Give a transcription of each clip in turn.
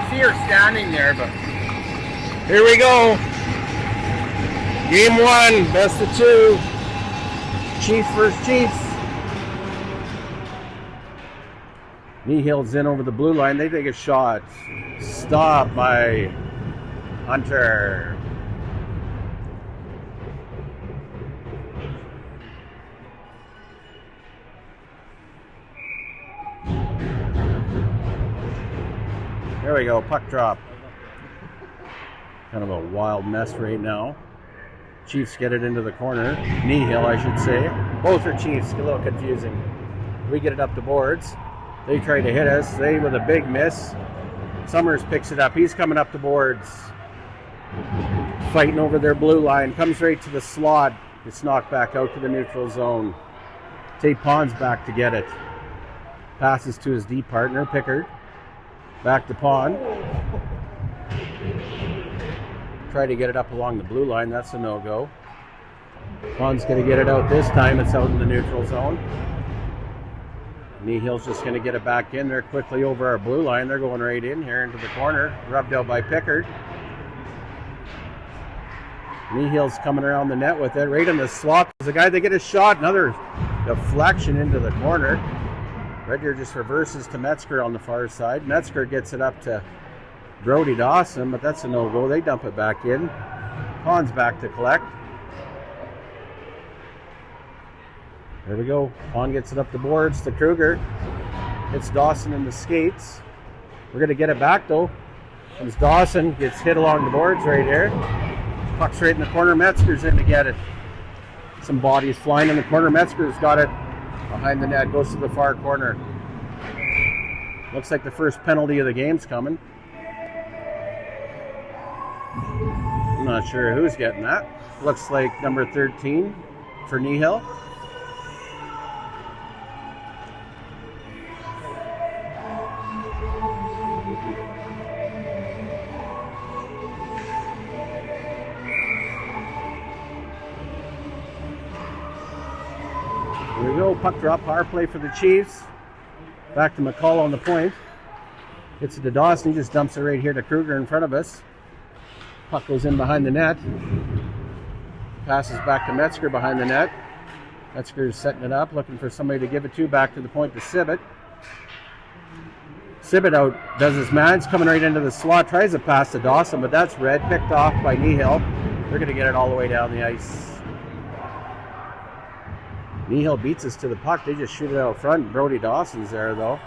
see her standing there, but here we go. Game 1, best of 2. Chiefs versus Chiefs. Kneehill's in over the blue line. They take a shot. Stop by Hunter. There we go, puck drop. Kind of a wild mess right now. Chiefs get it into the corner. Kneehill, I should say. Both are Chiefs, a little confusing. We get it up the boards. They try to hit us. They with a big miss. Summers picks it up. He's coming up the boards. Fighting over their blue line. Comes right to the slot. It's knocked back out to the neutral zone. Tate Pond's back to get it. Passes to his D partner, Pickard. Back to Pond. Try to get it up along the blue line. That's a no-go. Pond's going to get it out this time. It's out in the neutral zone. Kneehill's just going to get it back in there quickly over our blue line. They're going right in here into the corner. Rubbed out by Pickard. Kneehill's coming around the net with it. Right in the slot. There's a guy that get a shot. Another deflection into the corner. Red Deer just reverses to Metzger on the far side. Metzger gets it up to Brody Dawson, but that's a no-go. They dump it back in. Pond's back to collect. There we go. Pond gets it up the boards to Kruger. Hits Dawson in the skates. We're going to get it back, though. Comes Dawson, gets hit along the boards right here. Puck's right in the corner. Metzger's in to get it. Some bodies flying in the corner. Metzger's got it behind the net, goes to the far corner. Looks like the first penalty of the game's coming. I'm not sure who's getting that. Looks like number 13 for Kneehill. Here we go, puck drop, power play for the Chiefs. Back to McCall on the point. Gets it to Dawson, he just dumps it right here to Kruger in front of us. Puck goes in behind the net. Passes back to Metzger behind the net. Metzger's setting it up, looking for somebody to give it to. Back to the point to Sibbett. Sibbett out, does his man. It's coming right into the slot. Tries to pass to Dawson, but that's red. Picked off by Kneehill. They're going to get it all the way down the ice. Kneehill beats us to the puck. They just shoot it out front. Brody Dawson's there, though.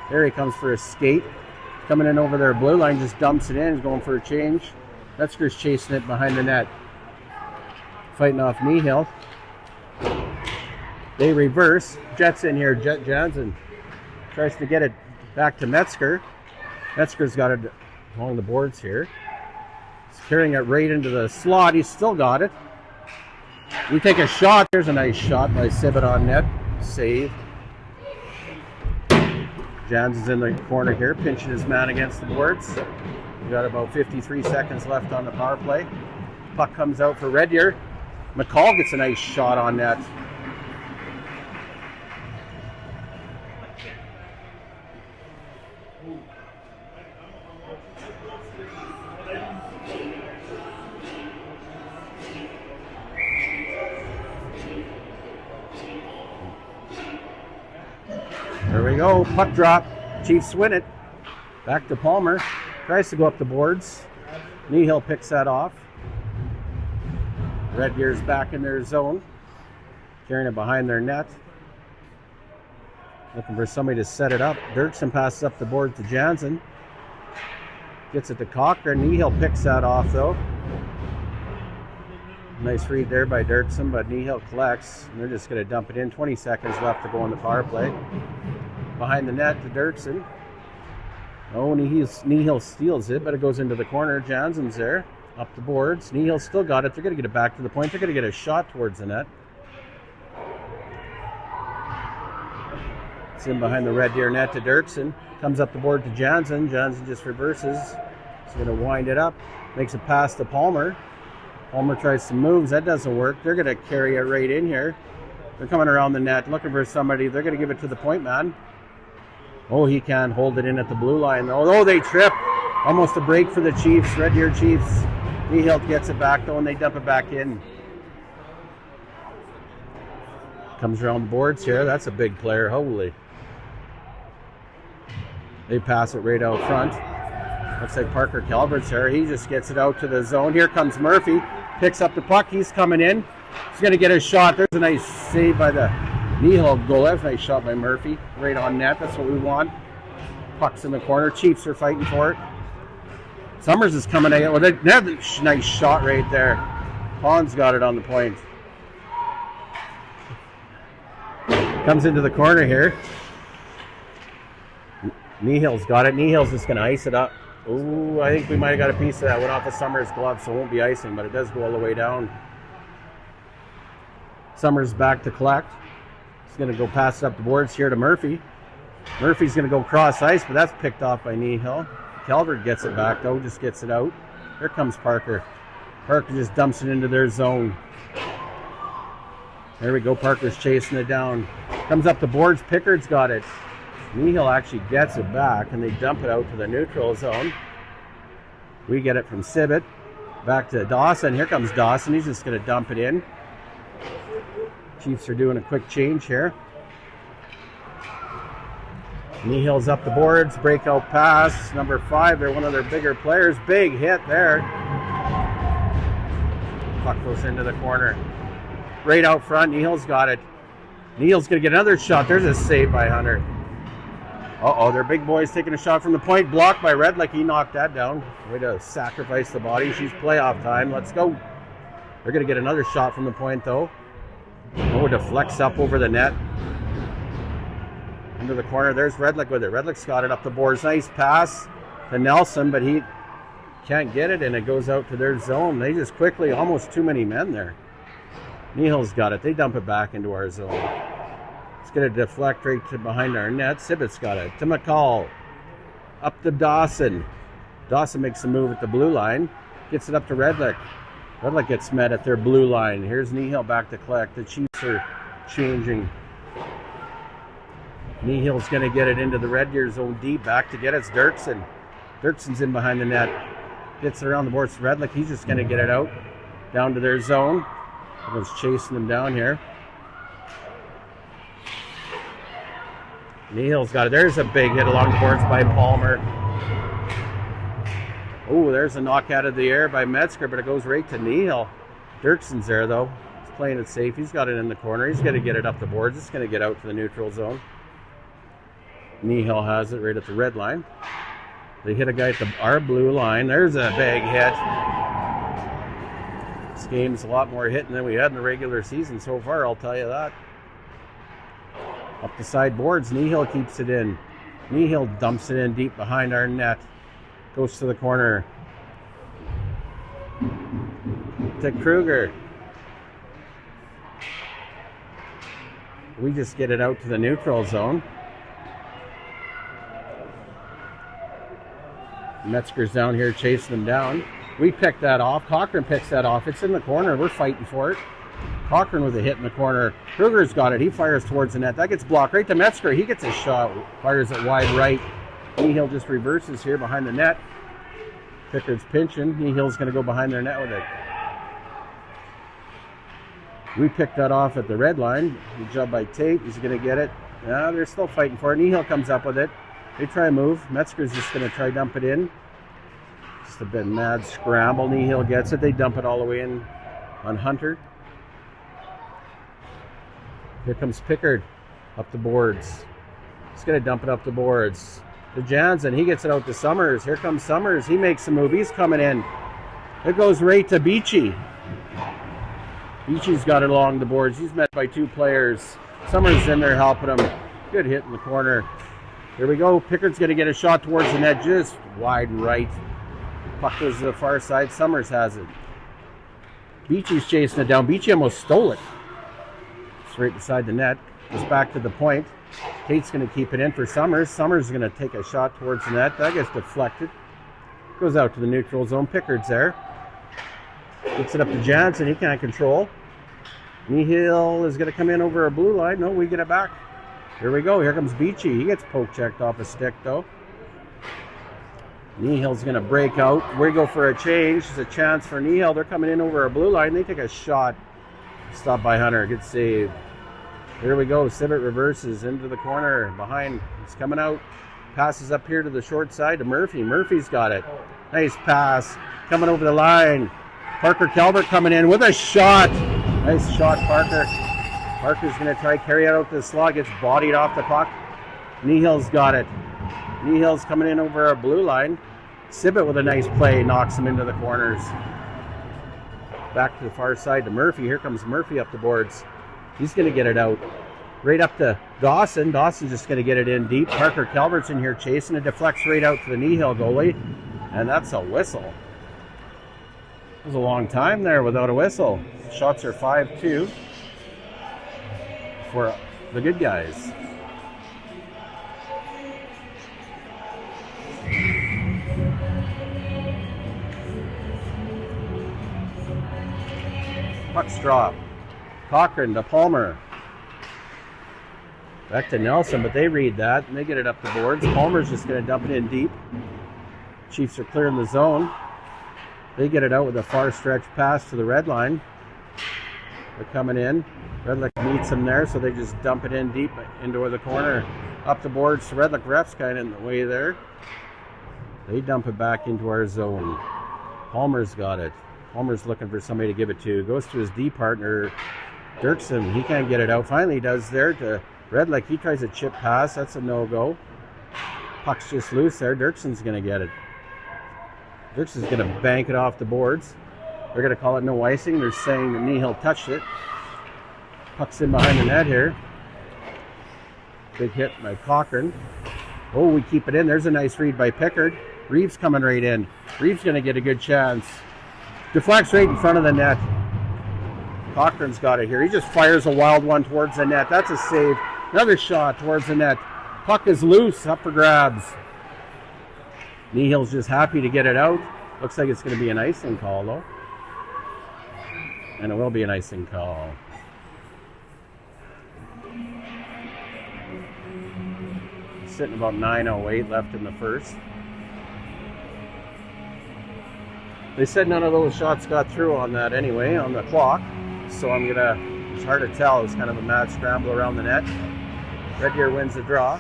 There he comes for a skate. Coming in over their blue line, just dumps it in. He's going for a change. Metzger's chasing it behind the net. Fighting off Kneehill. They reverse. Jets in here. Jet Jansen tries to get it back to Metzger. Metzger's got it along the boards here. He's carrying it right into the slot. He's still got it. We take a shot. There's a nice shot by Sibbett on net. Save. Jansen's in the corner here, pinching his man against the boards. We got about 53 seconds left on the power play. Puck comes out for Red Deer. McCall gets a nice shot on net. There we go, puck drop. Chiefs win it. Back to Palmer. Tries to go up the boards. Kneehill picks that off. Red Deer's back in their zone. Carrying it behind their net. Looking for somebody to set it up. Dirksen passes up the board to Jansen. Gets it to Cochran. Kneehill picks that off, though. Nice read there by Dirksen, but Kneehill collects. And they're just going to dump it in. 20 seconds left to go on the power play. Behind the net to Dirksen. Oh, Kneehill steals it, but it goes into the corner. Jansen's there. Up the boards. Kneehill still got it. They're going to get it back to the point. They're going to get a shot towards the net. It's in behind the Red Deer net to Dirksen. Comes up the board to Jansen. Jansen just reverses. He's going to wind it up. Makes a pass to Palmer. Palmer tries some moves. That doesn't work. They're going to carry it right in here. They're coming around the net looking for somebody. They're going to give it to the point man. Oh, he can't hold it in at the blue line. Oh, they trip. Almost a break for the Chiefs, Red Deer Chiefs. Kneehill gets it back though, and they dump it back in. Comes around the boards here. That's a big player. Holy. They pass it right out front. Looks like Parker Calvert's here. He just gets it out to the zone. Here comes Murphy. Picks up the puck. He's coming in. He's going to get a shot. There's a nice save by the Kneehill goal. That's a nice shot by Murphy. Right on net. That's what we want. Puck's in the corner. Chiefs are fighting for it. Summers is coming out. Well, another nice shot right there. Pond's got it on the point. Comes into the corner here. Kneehill's got it. Kneehill's just going to ice it up. Ooh, I think we might have got a piece of that. Went off of Summers' glove, so it won't be icing, but it does go all the way down. Summers back to collect. He's going to go pass it up the boards here to Murphy. Murphy's going to go cross ice, but that's picked off by Kneehill. Calvert gets it back, though, just gets it out. Here comes Parker. Parker just dumps it into their zone. There we go. Parker's chasing it down. Comes up the boards. Pickard's got it. Kneehill actually gets it back, and they dump it out to the neutral zone. We get it from Sibbett. Back to Dawson. Here comes Dawson. He's just going to dump it in. Chiefs are doing a quick change here. Kneehill's up the boards. Breakout pass. Number 5. They're one of their bigger players. Big hit there. Puck goes into the corner. Right out front. Kneehill's got it. Kneehill's going to get another shot. There's a save by Hunter. Uh-oh, their big boy's taking a shot from the point. Blocked by Redlick. He knocked that down. Way to sacrifice the body. She's playoff time. Let's go. They're going to get another shot from the point, though. Oh, deflects up over the net. Into the corner. There's Redlick with it. Redlick's got it up the boards. Nice pass to Nelson, but he can't get it, and it goes out to their zone. They just quickly, almost too many men there. Kneehill's got it. They dump it back into our zone. It's going to deflect right to behind our net. Sibbett's got it. To McCall. Up to Dawson. Dawson makes a move at the blue line. Gets it up to Redlick. Redlick gets met at their blue line. Here's Kneehill back to collect. The Chiefs are changing. Kneehill's going to get it into the Red Deer zone deep. Back to get it. It's Dirksen. Dirksen's in behind the net. Gets it around the boards to Redlick. He's just going to get it out. Down to their zone. Everyone's chasing them down here. Kneehill's got it. There's a big hit along the boards by Palmer. Oh, there's a knock out of the air by Metzger, but it goes right to Kneehill. Dirksen's there, though. He's playing it safe. He's got it in the corner. He's going to get it up the boards. It's going to get out to the neutral zone. Kneehill has it right at the red line. They hit a guy at our blue line. There's a big hit. This game's a lot more hitting than we had in the regular season so far, I'll tell you that. Up the side boards, Kneehill keeps it in. Kneehill dumps it in deep behind our net. Goes to the corner. To Kruger. We just get it out to the neutral zone. Metzger's down here chasing them down. We pick that off. Cochran picks that off. It's in the corner. We're fighting for it. Cochran with a hit in the corner. Kruger's got it. He fires towards the net. That gets blocked right to Metzger. He gets a shot. Fires it wide right. Kneehill just reverses here behind the net. Pickard's pinching. Kneehill's going to go behind their net with it. We picked that off at the red line. Good job by Tate. He's going to get it. Yeah, they're still fighting for it. Kneehill comes up with it. They try to move. Metzger's just going to try dump it in. Just a bit mad scramble. Kneehill gets it. They dump it all the way in on Hunter. Here comes Pickard up the boards. He's going to dump it up the boards. To Jansen. He gets it out to Summers. Here comes Summers. He makes a move. He's coming in. It goes right to Beachy. Beachy's got it along the boards. He's met by 2 players. Summers in there helping him. Good hit in the corner. Here we go. Pickard's going to get a shot towards the net, just wide right. Puck goes to the far side. Summers has it. Beachy's chasing it down. Beachy almost stole it. It's right beside the net. Goes back to the point. Tate's going to keep it in for Summers. Summers is going to take a shot towards the net. That gets deflected. Goes out to the neutral zone. Pickard's there. Gets it up to Jansen. He can't control. Kneehill is going to come in over a blue line. No, we get it back. Here we go. Here comes Beachy. He gets poke checked off a stick, though. Kneehill's going to break out. We go for a change. It's a chance for Kneehill. They're coming in over our blue line. They take a shot. Stopped by Hunter. Good save. Here we go. Sibbett reverses into the corner. Behind. He's coming out. Passes up here to the short side to Murphy. Murphy's got it. Nice pass. Coming over the line. Parker Calvert coming in with a shot. Nice shot, Parker. Parker's going to try carry it out to the slot. Gets bodied off the puck. Kneehill's got it. Kneehill's coming in over our blue line. Sibbett with a nice play. Knocks him into the corners. Back to the far side to Murphy. Here comes Murphy up the boards. He's going to get it out. Right up to Dawson. Dawson's just going to get it in deep. Parker Calvert's in here chasing. It deflects right out to the Kneehill goalie. And that's a whistle. It was a long time there without a whistle. Shots are 5-2 for the good guys. Puck's drop. Cochran to Palmer. Back to Nelson, but they read that and they get it up the boards. Palmer's just going to dump it in deep. Chiefs are clearing the zone. They get it out with a far stretch pass to the red line. They're coming in. Redlick meets them there, so they just dump it in deep into the corner. Up the boards to Redlick. Ref's kind of in the way there. They dump it back into our zone. Palmer's got it. Palmer's looking for somebody to give it to. Goes to his D partner, Dirksen. He can't get it out. Finally he does there to Redlick. He tries a chip pass. That's a no-go. Puck's just loose there. Dirksen's going to get it. Dirksen's going to bank it off the boards. They're going to call it no icing. They're saying that Kneehill touched it. Puck's in behind the net here. Big hit by Cochran. Oh, we keep it in. There's a nice read by Pickard. Reeves coming right in. Reeves going to get a good chance. Deflects right in front of the net. Cochran's got it here. He just fires a wild one towards the net. That's a save. Another shot towards the net. Puck is loose. Up for grabs. Kneehill's just happy to get it out. Looks like it's going to be an icing call, though. And it will be an icing call. Sitting about 9:08 left in the first. They said none of those shots got through on that anyway, on the clock. So it's hard to tell. It's kind of a mad scramble around the net. Red Deer wins the draw.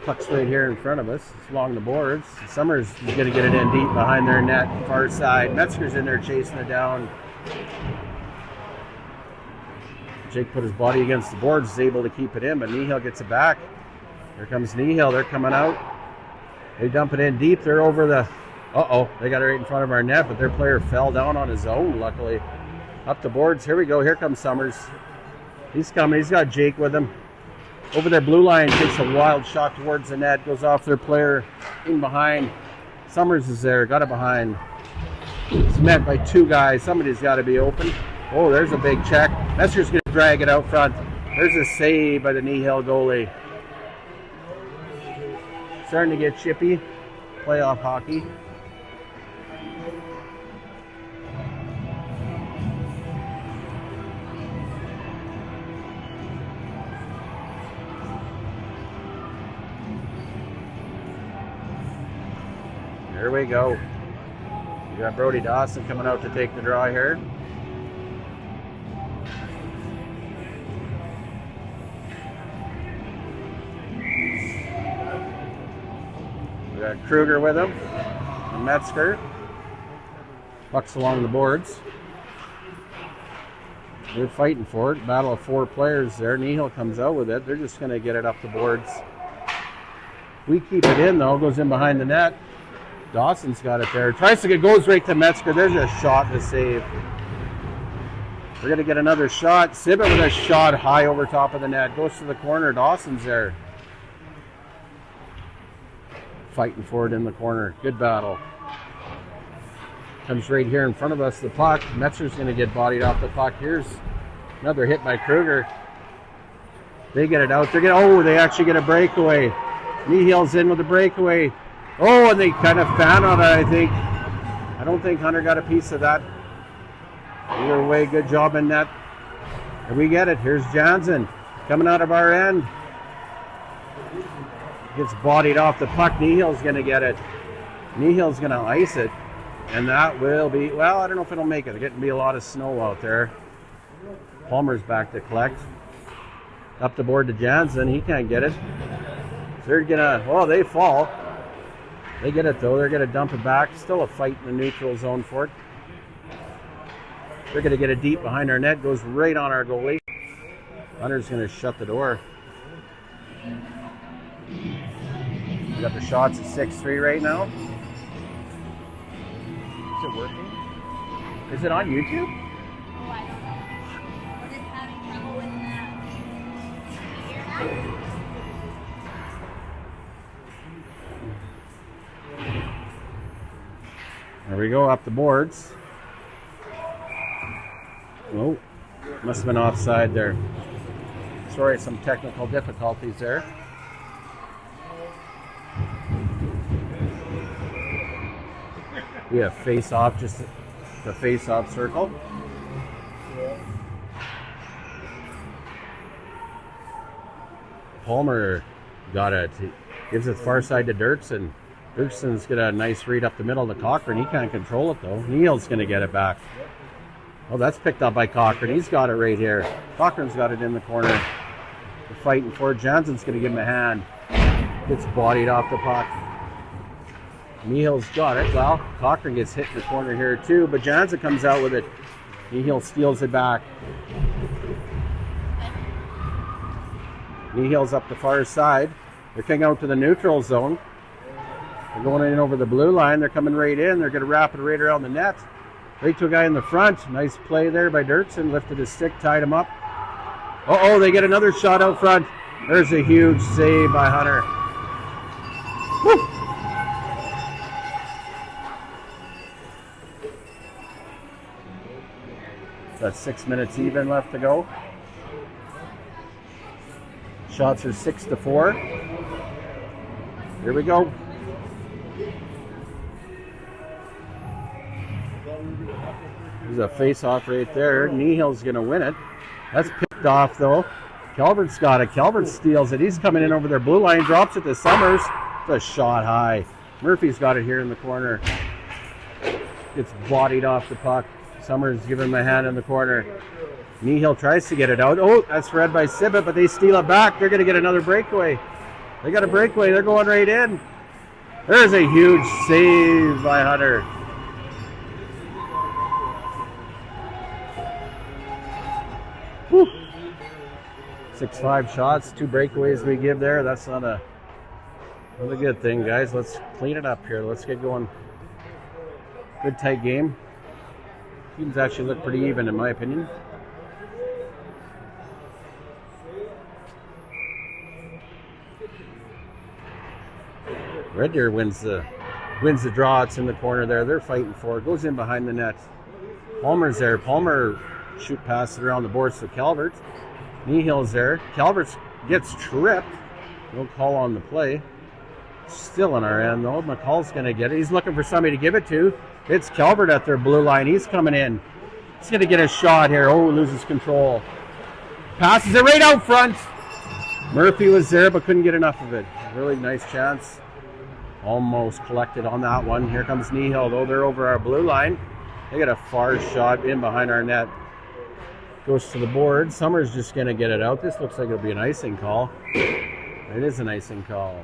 Puck's right here in front of us. It's along the boards. Summers is going to get it in deep behind their net, far side. Metzger's in there chasing it down. Jake put his body against the boards, is able to keep it in, but Kneehill gets it back. Here comes Kneehill. They're coming out. They dump it in deep. They're over the... Uh-oh. They got it right in front of our net, but their player fell down on his own, luckily. Up the boards. Here we go. Here comes Summers. He's coming. He's got Jake with him. Over their blue line, takes a wild shot towards the net. Goes off their player in behind. Summers is there. Got it behind. It's met by two guys. Somebody's got to be open. Oh, there's a big check. Metzger's going to drag it out front. There's a save by the Kneehill goalie. Starting to get chippy. Playoff hockey. Here we go. We got Brody Dawson coming out to take the draw here. We got Kruger with him. And Metzger. Puck's along the boards. They're fighting for it. Battle of four players there. Kneehill comes out with it. They're just going to get it up the boards. We keep it in though. Goes in behind the net. Dawson's got it there. Tries to get, goes right to Metzger. There's a shot to save. We're going to get another shot. Sibbett with a shot high over top of the net. Goes to the corner. Dawson's there. Fighting for it in the corner. Good battle. Comes right here in front of us, the puck. Metzger's going to get bodied off the puck. Here's another hit by Kruger. They get it out. They actually get a breakaway. Kneehill's in with a breakaway. Oh, and they kind of fan on it, I think. I don't think Hunter got a piece of that. Either way, good job in net. And we get it. Here's Jansen coming out of our end. Gets bodied off the puck. Kneehill's going to get it. Kneehill's going to ice it. And that will be, well, I don't know if it'll make it. There's getting to be a lot of snow out there. Palmer's back to collect. Up the board to Jansen. He can't get it. So they're going to, well, they fall. They get it, though. They're going to dump it back. Still a fight in the neutral zone for it. They're going to get it deep behind our net. Goes right on our goalie. Hunter's going to shut the door. We got the shots at 6-3 right now. Is it working? Is it on YouTube? Oh, I don't know. We're just having trouble with that. You hear that? There we go, up the boards. Oh, must have been offside there. Sorry, some technical difficulties there. We have face-off, just the face-off circle. Palmer got it. He gives it far side to Dirksen. Dirksen's got a nice read up the middle to Cochran. He can't control it, though. Neil's going to get it back. Oh, that's picked up by Cochran. He's got it right here. Cochran's got it in the corner. They're fighting for it. Jansen's going to give him a hand. Gets bodied off the puck. Kneehill's got it. Well, Cochran gets hit in the corner here too, but Jansen comes out with it. Kneehill steals it back. Kneehill's up the far side. They're coming out to the neutral zone. They're going in over the blue line. They're coming right in. They're going to wrap it right around the net. Right to a guy in the front. Nice play there by Dirksen. Lifted his stick, tied him up. Uh-oh, they get another shot out front. There's a huge save by Hunter. Woo! That's 6 minutes even left to go. Shots are 6-4. Here we go. There's a face-off right there. Kneehill's going to win it. That's picked off, though. Calvert's got it. Calvert steals it. He's coming in over their blue line. Drops it to Summers. It's a shot high. Murphy's got it here in the corner. Gets bodied off the puck. Summers giving him a hand in the corner. Kneehill tries to get it out. Oh, that's read by Sibbett, but they steal it back. They're going to get another breakaway. They got a breakaway. They're going right in. There's a huge save by Hunter. Whew. 6-5 shots, 2 breakaways we give there. That's not a good thing, guys. Let's clean it up here. Let's get going. Good tight game. Teams actually look pretty even, in my opinion. Red Deer wins the draw. It's in the corner there. They're fighting for it. Goes in behind the net. Palmer's there. Palmer shoot past it around the boards to Calvert. Kneehill's there. Calvert gets tripped. No call on the play. Still in our end, though. McCall's going to get it. He's looking for somebody to give it to. It's Calvert at their blue line. He's coming in. He's going to get a shot here. Oh, loses control. Passes it right out front. Murphy was there, but couldn't get enough of it. Really nice chance. Almost collected on that one. Here comes Kneehill, though. They're over our blue line. They got a far shot in behind our net. Goes to the board. Summers just going to get it out. This looks like it'll be an icing call. It is an icing call.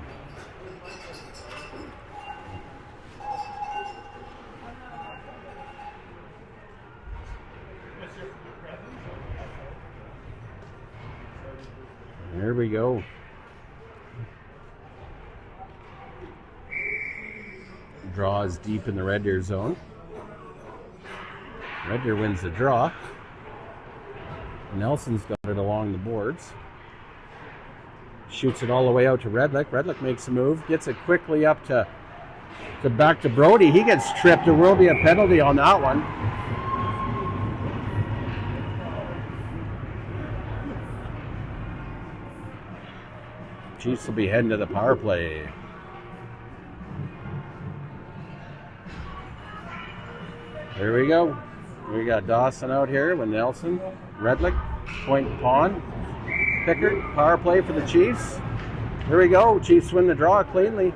There we go. Draw is deep in the Red Deer zone. Red Deer wins the draw. Nelson's got it along the boards. Shoots it all the way out to Redlick. Redlick makes a move. Gets it quickly up to back to Brody. He gets tripped. There will be a penalty on that one. Chiefs will be heading to the power play. There we go. We got Dawson out here with Nelson, Redlick, Point Pond, Pickard, power play for the Chiefs. Here we go. Chiefs win the draw cleanly.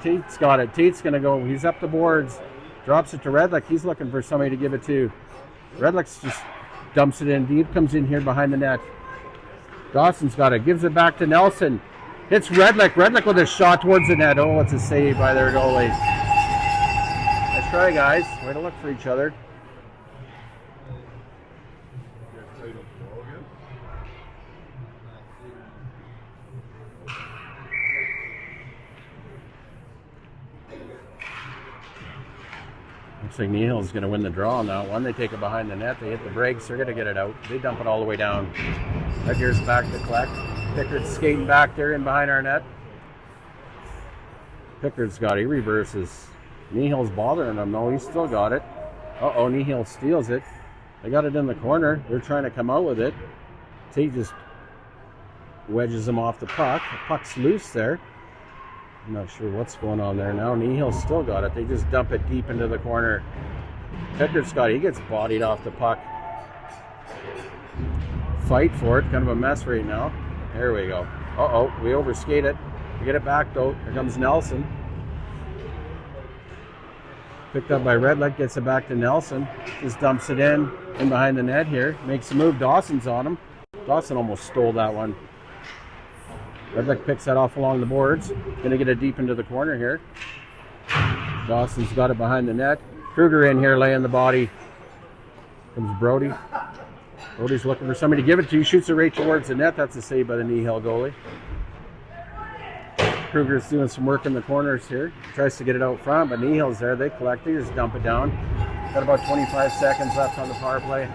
Teet's got it. Teet's going to go. He's up the boards. Drops it to Redlick. He's looking for somebody to give it to. Redlick just dumps it in deep. Comes in here behind the net. Dawson's got it. Gives it back to Nelson. Hits Redlick. Redlick with a shot towards the net. Oh, it's a save by their goalie. Nice try, guys. Way to look for each other. Looks like Kneehill's going to win the draw on that one. They take it behind the net. They hit the brakes. They're going to get it out. They dump it all the way down. Edgar's back to collect. Pickard's skating back there in behind our net. Pickard's got it. He reverses. Kneehill's bothering him. No, he's still got it. Uh-oh, Kneehill steals it. They got it in the corner. They're trying to come out with it. Tate just wedges him off the puck. The puck's loose there. I'm not sure what's going on there now. Kneehill's still got it. They just dump it deep into the corner. Pickard's got it. He gets bodied off the puck. Fight for it. Kind of a mess right now. There we go. Uh-oh, we overskate it. We get it back though. Here comes Nelson. Picked up by Redlick. Gets it back to Nelson. Just dumps it in behind the net here. Makes a move. Dawson's on him. Dawson almost stole that one. Redlick picks that off along the boards. Going to get it deep into the corner here. Dawson's got it behind the net. Kruger in here laying the body. Comes Brody. Brody's looking for somebody to give it to. Shoots it right towards the net. That's a save by the Kneehill goalie. Kruger's doing some work in the corners here. Tries to get it out front, but Kneehill's there. They collect it. Just dump it down. Got about 25 seconds left on the power play.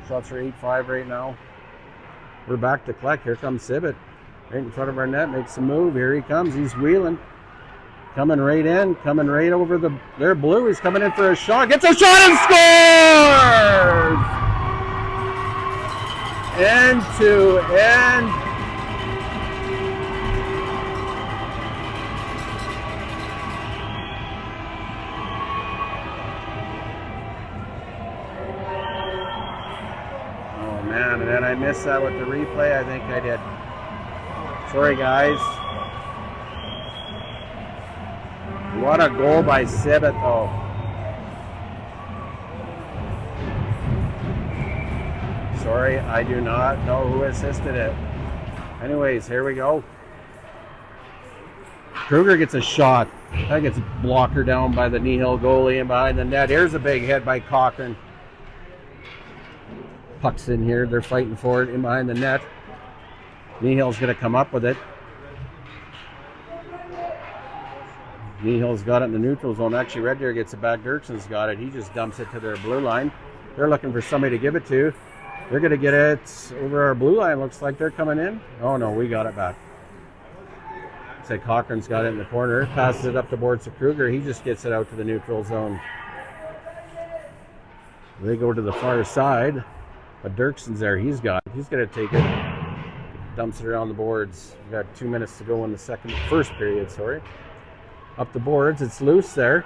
Shots are 8-5 right now. We're back to collect. Here comes Sibbett. Right in front of our net, makes a move. Here he comes. He's wheeling. Coming right in. Coming right over their blue. He's coming in for a shot. Gets a shot and scores! End to end. Oh man, and then I missed that with the replay. I think I did. Sorry, guys. What a goal by Sibbett, though. Sorry, I do not know who assisted it. Anyways, here we go. Kruger gets a shot. That gets blocker down by the Kneehill goalie and behind the net. Here's a big hit by Cochran. Puck's in here. They're fighting for it in behind the net. Kneehill's going to come up with it. Kneehill's got it in the neutral zone. Actually, Red Deer gets it back. Dirkson's got it. He just dumps it to their blue line. They're looking for somebody to give it to. They're going to get it over our blue line. Looks like they're coming in. Oh, no, we got it back. Looks like Cochran's got it in the corner. Passes it up the boards to Kruger. He just gets it out to the neutral zone. They go to the far side. But Dirkson's there. He's going to take it. Dumps it around the boards. We've got 2 minutes to go in the first period, sorry. Up the boards, it's loose there.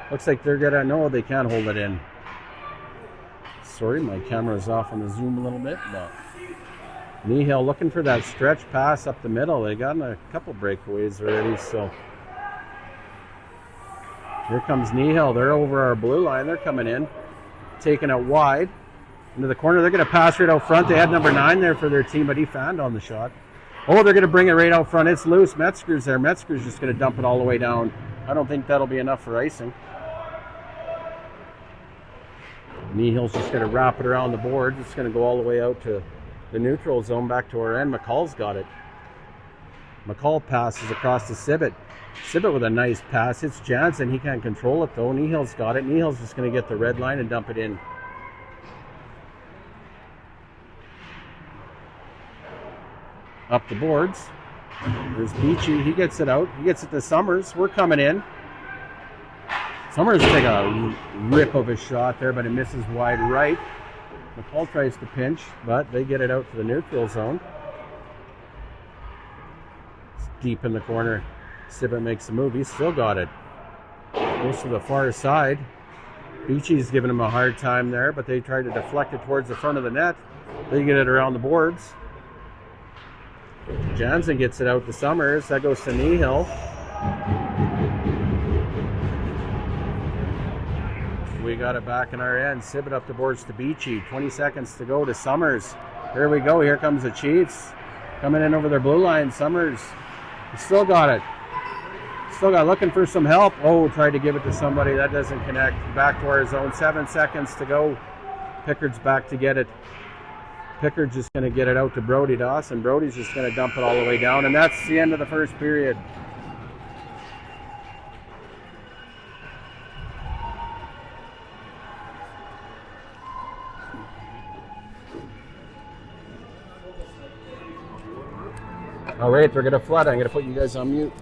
Looks like they're gonna, no, they can't hold it in. Sorry, my camera's off on the zoom a little bit, but Kneehill looking for that stretch pass up the middle. They got in a couple breakaways already, so. Here comes Kneehill. They're over our blue line. They're coming in, taking it wide. Into the corner. They're going to pass right out front. They had number 9 there for their team, but he fanned on the shot. Oh, they're going to bring it right out front. It's loose. Metzger's there. Metzger's just going to dump it all the way down. I don't think that'll be enough for icing. Kneehill's just going to wrap it around the board. It's going to go all the way out to the neutral zone back to our end. McCall's got it. McCall passes across to Sibbett. Sibbett with a nice pass. It's Jansen. He can't control it though. Kneehill's got it. Kneehill's just going to get the red line and dump it in. Up the boards. There's Beachy. He gets it out. He gets it to Summers. We're coming in. Summers take a rip of a shot there, but it misses wide right. McCall tries to pinch, but they get it out to the neutral zone. It's deep in the corner. Sibbett makes a move. He's still got it. Goes to the far side. Beachy's giving him a hard time there, but they try to deflect it towards the front of the net. They get it around the boards. Jansen gets it out to Summers. That goes to Kneehill. We got it back in our end. Sibbett up the boards to Beachy. 20 seconds to go to Summers. Here we go. Here comes the Chiefs. Coming in over their blue line. Summers. Still got it. Still got looking for some help. Oh, tried to give it to somebody. That doesn't connect. Back to our zone. 7 seconds to go. Pickard's back to get it. Pickard's just going to get it out to Brody Dawson. Brody's just going to dump it all the way down. And that's the end of the first period. All right, they're going to flood. I'm going to put you guys on mute.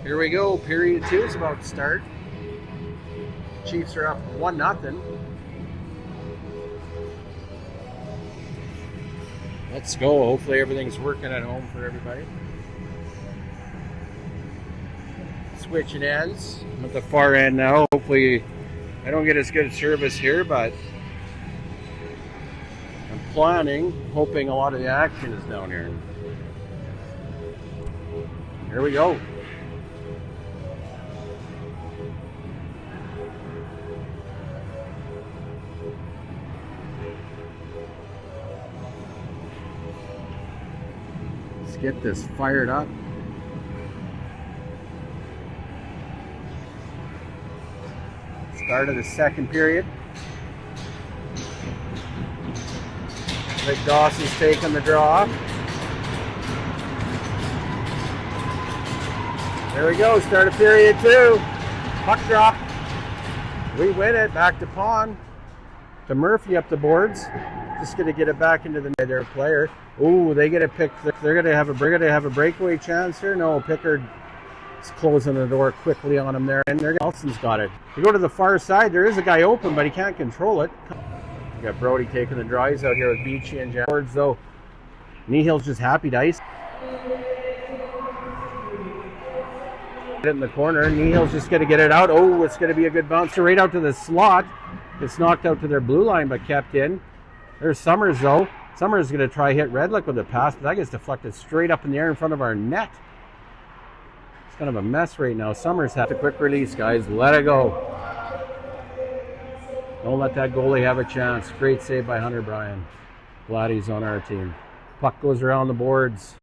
Here we go. Period 2 is about to start. Chiefs are up 1-0. Let's go. Hopefully everything's working at home for everybody. Switching ends. I'm at the far end now. Hopefully I don't get as good service here, but I'm hoping a lot of the action is down here. Here we go. Let's get this fired up. Start of the second period. Rick Dawson's taking the draw. There we go, start of period 2. Puck drop. We win it, back to Pond. To Murphy up the boards. Just gonna get it back into their player. Ooh, they get a pick. They're gonna have a breakaway chance here. No, Pickard is closing the door quickly on him there, and Nelson's got it. You go to the far side, there is a guy open, but he can't control it. We got Brody taking the draw. He's out here with Beachy and Boards, though. Kneehill's just happy to ice it in the corner. Kneehill's just gonna get it out. Oh, it's gonna be a good bounce right out to the slot. It's knocked out to their blue line, but kept in. There's Summers, though. Summers is going to try hit Redlick with a pass, but that gets deflected straight up in the air in front of our net. It's kind of a mess right now. Summers has a quick release, guys. Let it go. Don't let that goalie have a chance. Great save by Hunter Bryan. Glad he's on our team. Puck goes around the boards.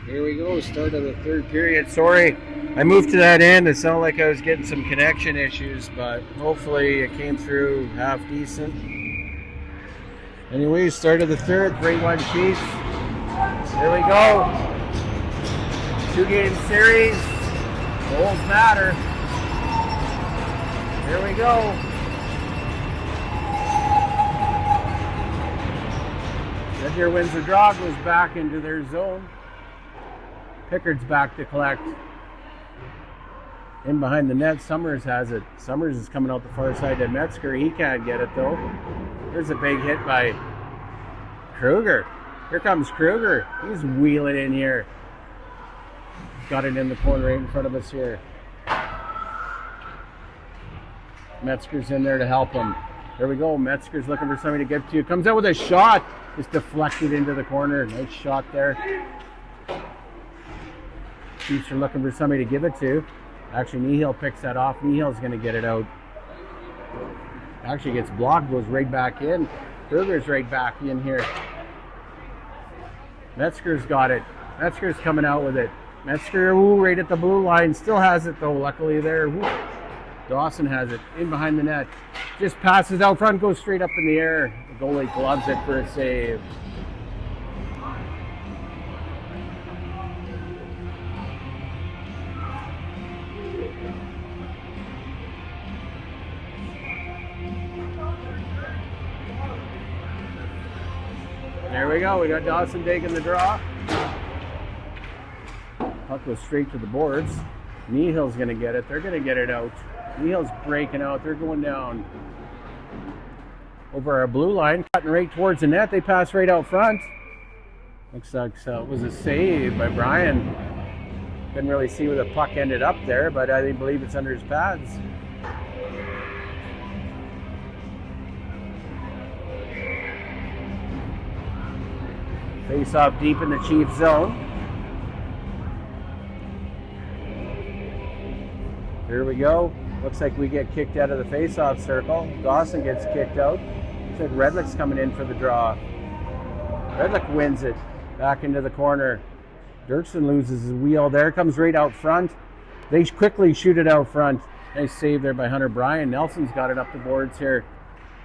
Here we go, start of the third period. Sorry, I moved to that end. It sounded like I was getting some connection issues, but hopefully it came through half decent. Anyway, start of the third, 3-1 Chiefs. Here we go. 2-game series. Goals matter. Here we go. Red Deer wins the draw, goes back into their zone. Pickard's back to collect. In behind the net, Summers has it. Summers is coming out the far side to Metzger. He can't get it though. There's a big hit by Kruger. Here comes Kruger. He's wheeling in here. Got it in the corner right in front of us here. Metzger's in there to help him. There we go. Metzger's looking for somebody to give to. Comes out with a shot. It's deflected into the corner. Nice shot there. Chiefs are looking for somebody to give it to. Actually, Kneehill picks that off. Kneehill's going to get it out. Actually gets blocked, goes right back in. Kruger's right back in here. Metzger's got it. Metzger's coming out with it. Metzger, ooh, right at the blue line. Still has it though, luckily there. Ooh. Dawson has it in behind the net. Just passes out front, goes straight up in the air. The goalie gloves it for a save. There we go. We got Dawson taking the draw. Puck goes straight to the boards. Kneehill's going to get it. They're going to get it out. Kneehill's breaking out. They're going down over our blue line, cutting right towards the net. They pass right out front. Looks like it was a save by Brian. Couldn't really see where the puck ended up there, but I believe it's under his pads. Face off deep in the Chiefs zone. Here we go. Looks like we get kicked out of the face-off circle. Dawson gets kicked out. Looks like Redlick's coming in for the draw. Redlick wins it. Back into the corner. Dirksen loses his wheel. There comes right out front. They quickly shoot it out front. Nice save there by Hunter Bryan. Nelson's got it up the boards here.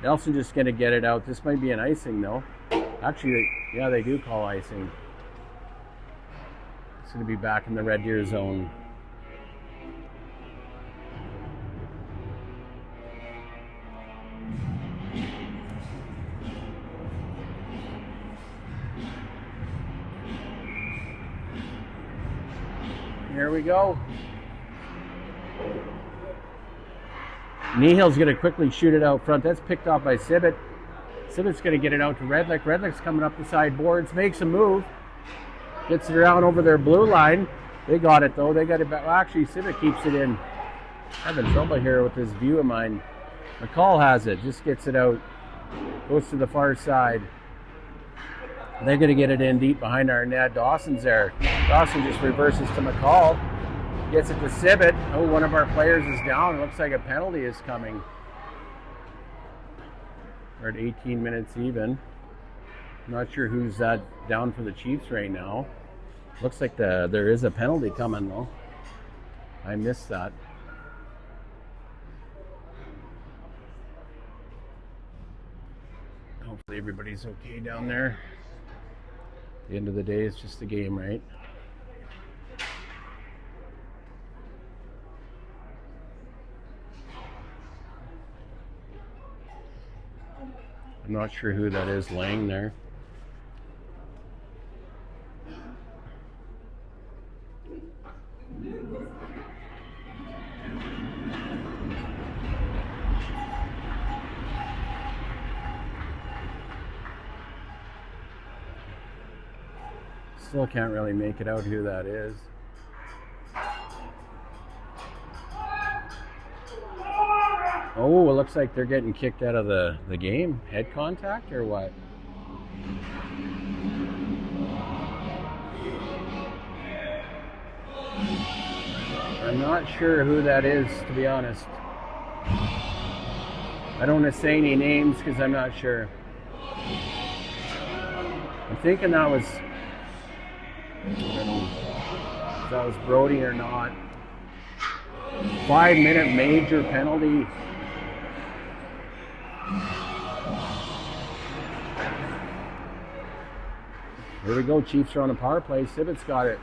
Nelson just going to get it out. This might be an icing though. Actually, yeah, they do call icing. It's going to be back in the Red Deer zone. Here we go. Kneehill's going to quickly shoot it out front. That's picked off by Sibbett. Sibbett's going to get it out to Redlick. Redlick's coming up the side boards, makes a move, gets it around over their blue line. They got it though. They got it back. Well, actually, Sibbett keeps it in. I'm having trouble here with this view of mine. McCall has it. Just gets it out. Goes to the far side. They're going to get it in deep behind our net. Dawson's there. Dawson just reverses to McCall. Gets it to Sibbett. Oh, one of our players is down. It looks like a penalty is coming. We're at 18 minutes even. I'm not sure who's down for the Chiefs right now. Looks like there is a penalty coming though. I missed that. Hopefully everybody's okay down there. At the end of the day, it's just a game, right? I'm not sure who that is laying there. Still can't really make it out who that is. Oh, it looks like they're getting kicked out of the game. Head contact or what? I'm not sure who that is, to be honest. I don't want to say any names because I'm not sure. I'm thinking that was... I don't know. that was Brody or not. 5-minute major penalty. Here we go, Chiefs are on a power play. Sibbitt's got it.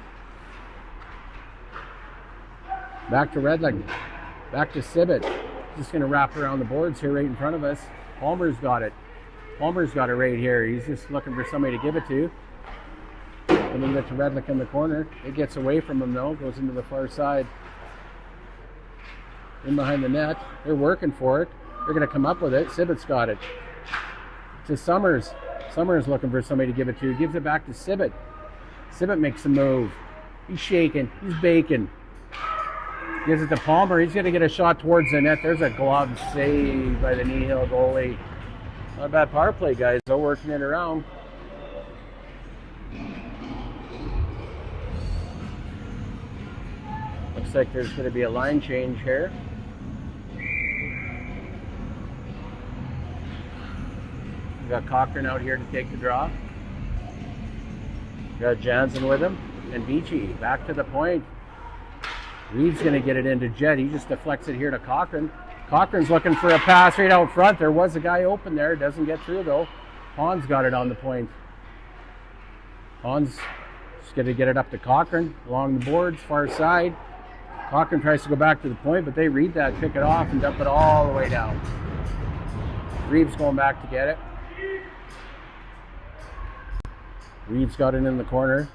Back to Redlick. Back to Sibbett. Just going to wrap around the boards here right in front of us. Palmer's got it. Palmer's got it right here. He's just looking for somebody to give it to. And then get to Redlick in the corner. It gets away from him though. Goes into the far side. In behind the net. They're working for it. They're going to come up with it. Sibbett's got it. To Summers. Summers looking for somebody to give it to. Gives it back to Sibbett. Sibbett makes a move. He's shaking. He's baking. Gives it to Palmer. He's going to get a shot towards the net. There's a glove save by the Kneehill goalie. Not a bad power play, guys. They're working it around. Looks like there's going to be a line change here. We got Cochran out here to take the draw. We got Jansen with him. And Beachy back to the point. Reed's going to get it into Jed. He just deflects it here to Cochran. Cochran's looking for a pass right out front. There was a guy open there. Doesn't get through though. Hans got it on the point. Hans just going to get it up to Cochran along the boards, far side. Cochran tries to go back to the point, but they read that, pick it off, and dump it all the way down. Reeves going back to get it. Reeves got it in the corner.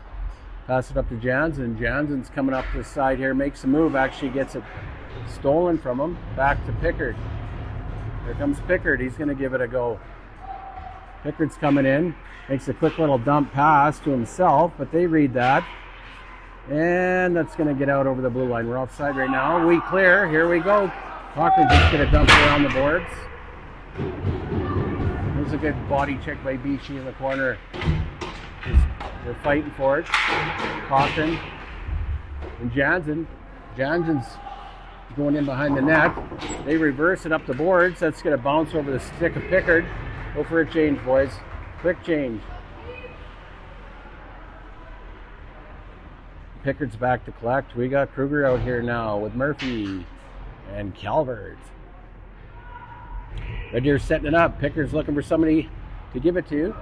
Pass it up to Jansen. Jansen's coming up this side here, makes a move, actually gets it stolen from him. Back to Pickard. Here comes Pickard. He's going to give it a go. Pickard's coming in, makes a quick little dump pass to himself, but they read that. And that's going to get out over the blue line. We're offside right now. We clear. Here we go. Cochran's just going to dump it around the boards. There's a good body check by Beachy in the corner. They're fighting for it. Cochran and Jansen. Jansen's going in behind the net. They reverse it up the boards. That's going to bounce over the stick of Pickard. Go for a change, boys. Quick change. Pickard's back to collect. We got Kruger out here now with Murphy and Calvert. Red Deer's setting it up. Pickard's looking for somebody to give it to.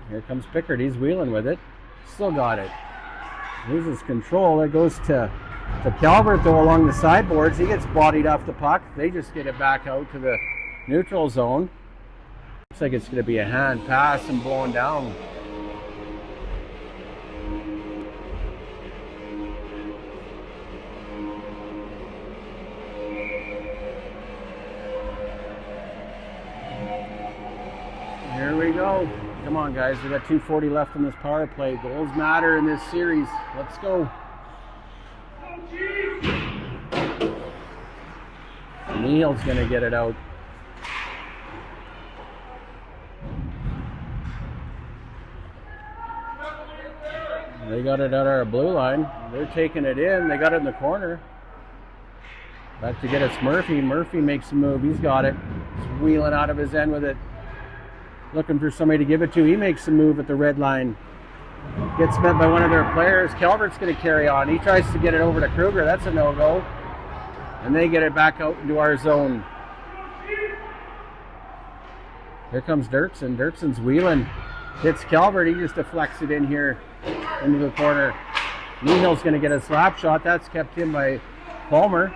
Here comes Pickard. He's wheeling with it. Still got it. Loses control. It goes to Calvert though along the sideboards. He gets bodied off the puck. They just get it back out to the neutral zone. Looks like it's going to be a hand pass and blowing down. Here we go. Come on, guys. We got 2:40 left in this power play. Goals matter in this series. Let's go. Neil's going to get it out. They got it at our blue line. They're taking it in. They got it in the corner. Back to get it's Murphy. Murphy makes a move. He's got it. He's wheeling out of his end with it. Looking for somebody to give it to. He makes a move at the red line. Gets met by one of their players. Calvert's going to carry on. He tries to get it over to Kruger. That's a no-go. And they get it back out into our zone. Here comes Dirksen. Dirksen's wheeling. Hits Calvert. He just deflects it in here into the corner. Kneehill's going to get a slap shot. That's kept in by Palmer.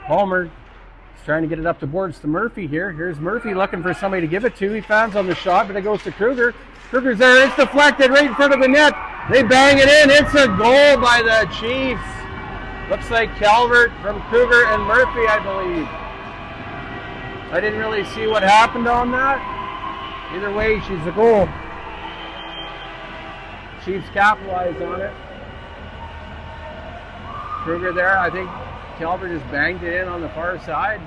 Palmer trying to get it up the boards to Murphy here. Here's Murphy looking for somebody to give it to. He fans on the shot, but it goes to Kruger. Kruger's there. It's deflected right in front of the net. They bang it in. It's a goal by the Chiefs. Looks like Calvert from Kruger and Murphy, I believe. I didn't really see what happened on that. Either way, she's a goal. Chiefs capitalized on it. Kruger there. I think Calvert just banged it in on the far side.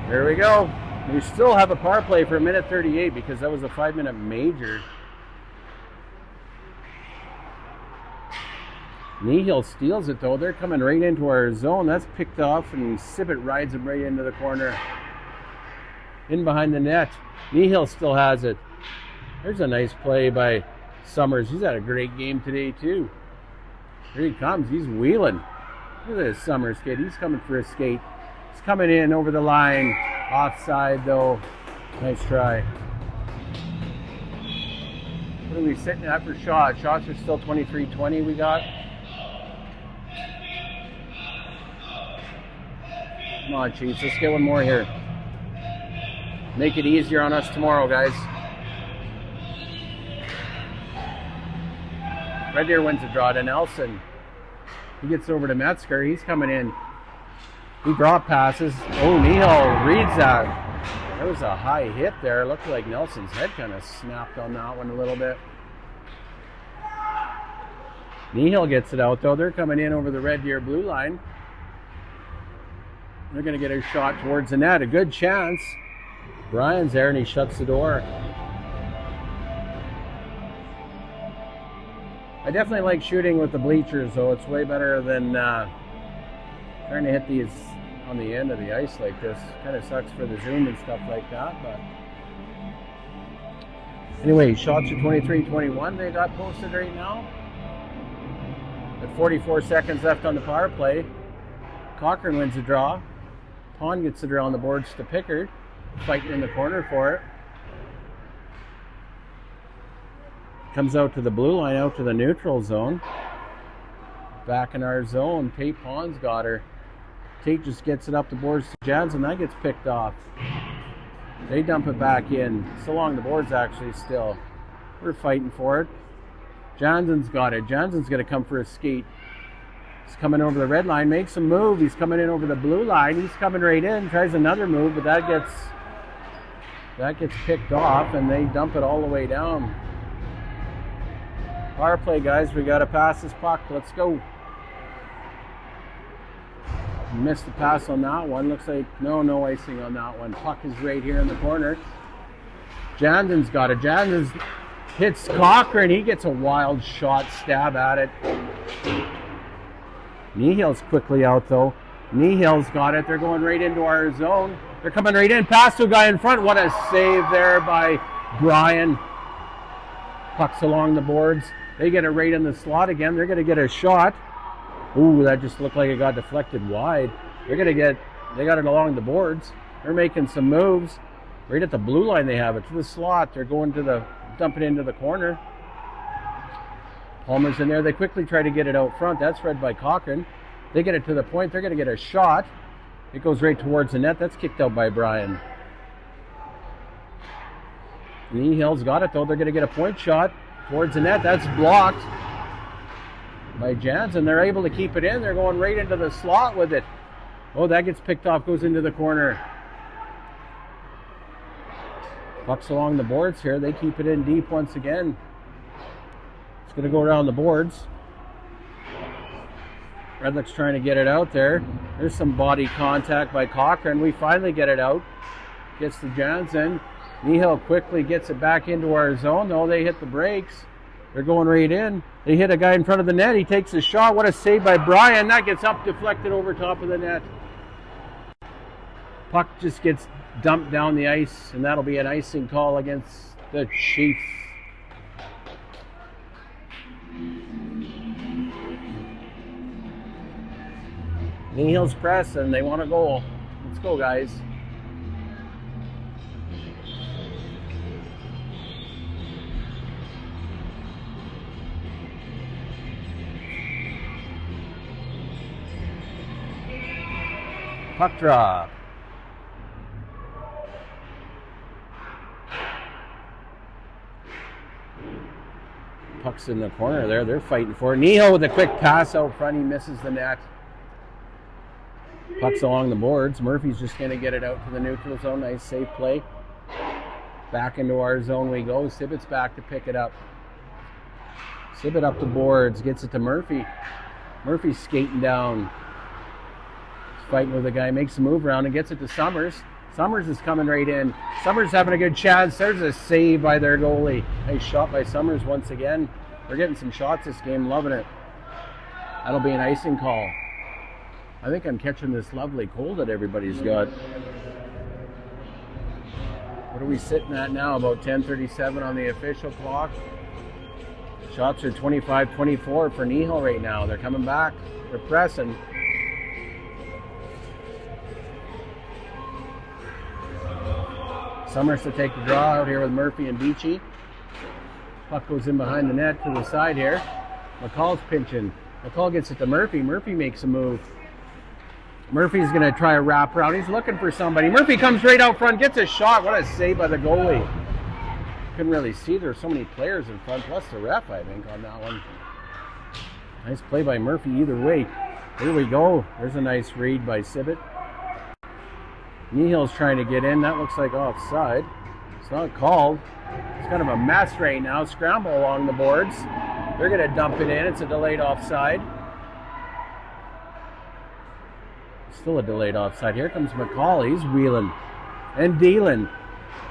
Here we go. We still have a power play for a minute 38 because that was a 5-minute major. Kneehill steals it though. They're coming right into our zone. That's picked off, and Sibbett rides him right into the corner. In behind the net. Kneehill still has it. There's a nice play by Summers. He's had a great game today too. Here he comes. He's wheeling. Look at this Summers kid. He's coming for a skate. He's coming in over the line. Offside though. Nice try. What are we sitting at for shots? Shots are still 23-20 we got. Come on, Chiefs. Let's get one more here. Make it easier on us tomorrow, guys. Red Deer wins the draw to Nelson. He gets over to Metzger. He's coming in. He drop passes. Oh, Kneehill reads that. There was a high hit there. It looked like Nelson's head kind of snapped on that one a little bit. Kneehill gets it out, though. They're coming in over the Red Deer blue line. They're going to get a shot towards the net. A good chance. Brian's there, and he shuts the door. I definitely like shooting with the bleachers, though. It's way better than trying to hit these on the end of the ice like this. Kind of sucks for the zoom and stuff like that, but anyway, shots are 23-21. They got posted right now. At 44 seconds left on the power play. Cochran wins the draw. Pond gets the draw on the boards to Pickard. Fighting in the corner for it. Comes out to the blue line, out to the neutral zone. Back in our zone. Tate Pond's got her. Tate just gets it up the boards to Jansen. That gets picked off. They dump it back in. It's along the boards actually still. We're fighting for it. Jansen's got it. Jansen's going to come for a skate. He's coming over the red line. Makes a move. He's coming in over the blue line. He's coming right in. Tries another move, but that gets picked off, and they dump it all the way down. Power play, guys. We got to pass this puck. Let's go. Missed the pass on that one. Looks like no icing on that one. Puck is right here in the corner. Jansen's got it. Jansen's hits Cochran. He gets a wild shot, stab at it. Kneehill's quickly out though. Kneehill's got it. They're going right into our zone. They're coming right in. Pass to a guy in front. What a save there by Brian. Puck's along the boards. They get it right in the slot again. They're going to get a shot. Ooh, that just looked like it got deflected wide. They got it along the boards. They're making some moves. Right at the blue line they have it. To the slot. They're going to the, dump it into the corner. Palmer's in there. They quickly try to get it out front. That's read by Cochran. They get it to the point. They're going to get a shot. It goes right towards the net. That's kicked out by Brian. Knehill's got it though. They're going to get a point shot towards the net. That's blocked by Jansen. They're able to keep it in. They're going right into the slot with it. Oh, that gets picked off. Goes into the corner. Puck's along the boards here. They keep it in deep once again. It's going to go around the boards. Redlick's trying to get it out there. There's some body contact by Cochran. We finally get it out. Gets to Jansen. Kneehill quickly gets it back into our zone. No, they hit the brakes. They're going right in. They hit a guy in front of the net. He takes a shot. What a save by Brian. That gets up, deflected over top of the net. Puck just gets dumped down the ice, and that'll be an icing call against the Chiefs. Knehill's press, and they want a goal. Let's go, guys. Puck drop. Puck's in the corner there. They're fighting for it. Kneehill with a quick pass out front. He misses the net. Puck's along the boards. Murphy's just going to get it out to the neutral zone. Nice safe play. Back into our zone we go. Sibbett's back to pick it up. Sibbett up the boards. Gets it to Murphy. Murphy's skating down. He's fighting with a guy. Makes a move around and gets it to Summers. Summers is coming right in. Summers having a good chance. There's a save by their goalie. Nice shot by Summers once again. We're getting some shots this game, loving it. That'll be an icing call. I think I'm catching this lovely cold that everybody's got. What are we sitting at now? About 10:37 on the official clock. Shots are 25-24 for Kneehill right now. They're coming back. They're pressing. Summers to take the draw out here with Murphy and Beachy. Puck goes in behind the net to the side here. McCall's pinching. McCall gets it to Murphy. Murphy makes a move. Murphy's going to try a wrap around. He's looking for somebody. Murphy comes right out front, gets a shot. What a save by the goalie. Couldn't really see. There's so many players in front, plus the ref, I think, on that one. Nice play by Murphy either way. Here we go. There's a nice read by Sibbett. Knehill's trying to get in. That looks like offside. It's not called. It's kind of a mess right now. Scramble along the boards. They're going to dump it in. It's a delayed offside. Still a delayed offside. Here comes McCall. He's wheeling and dealing.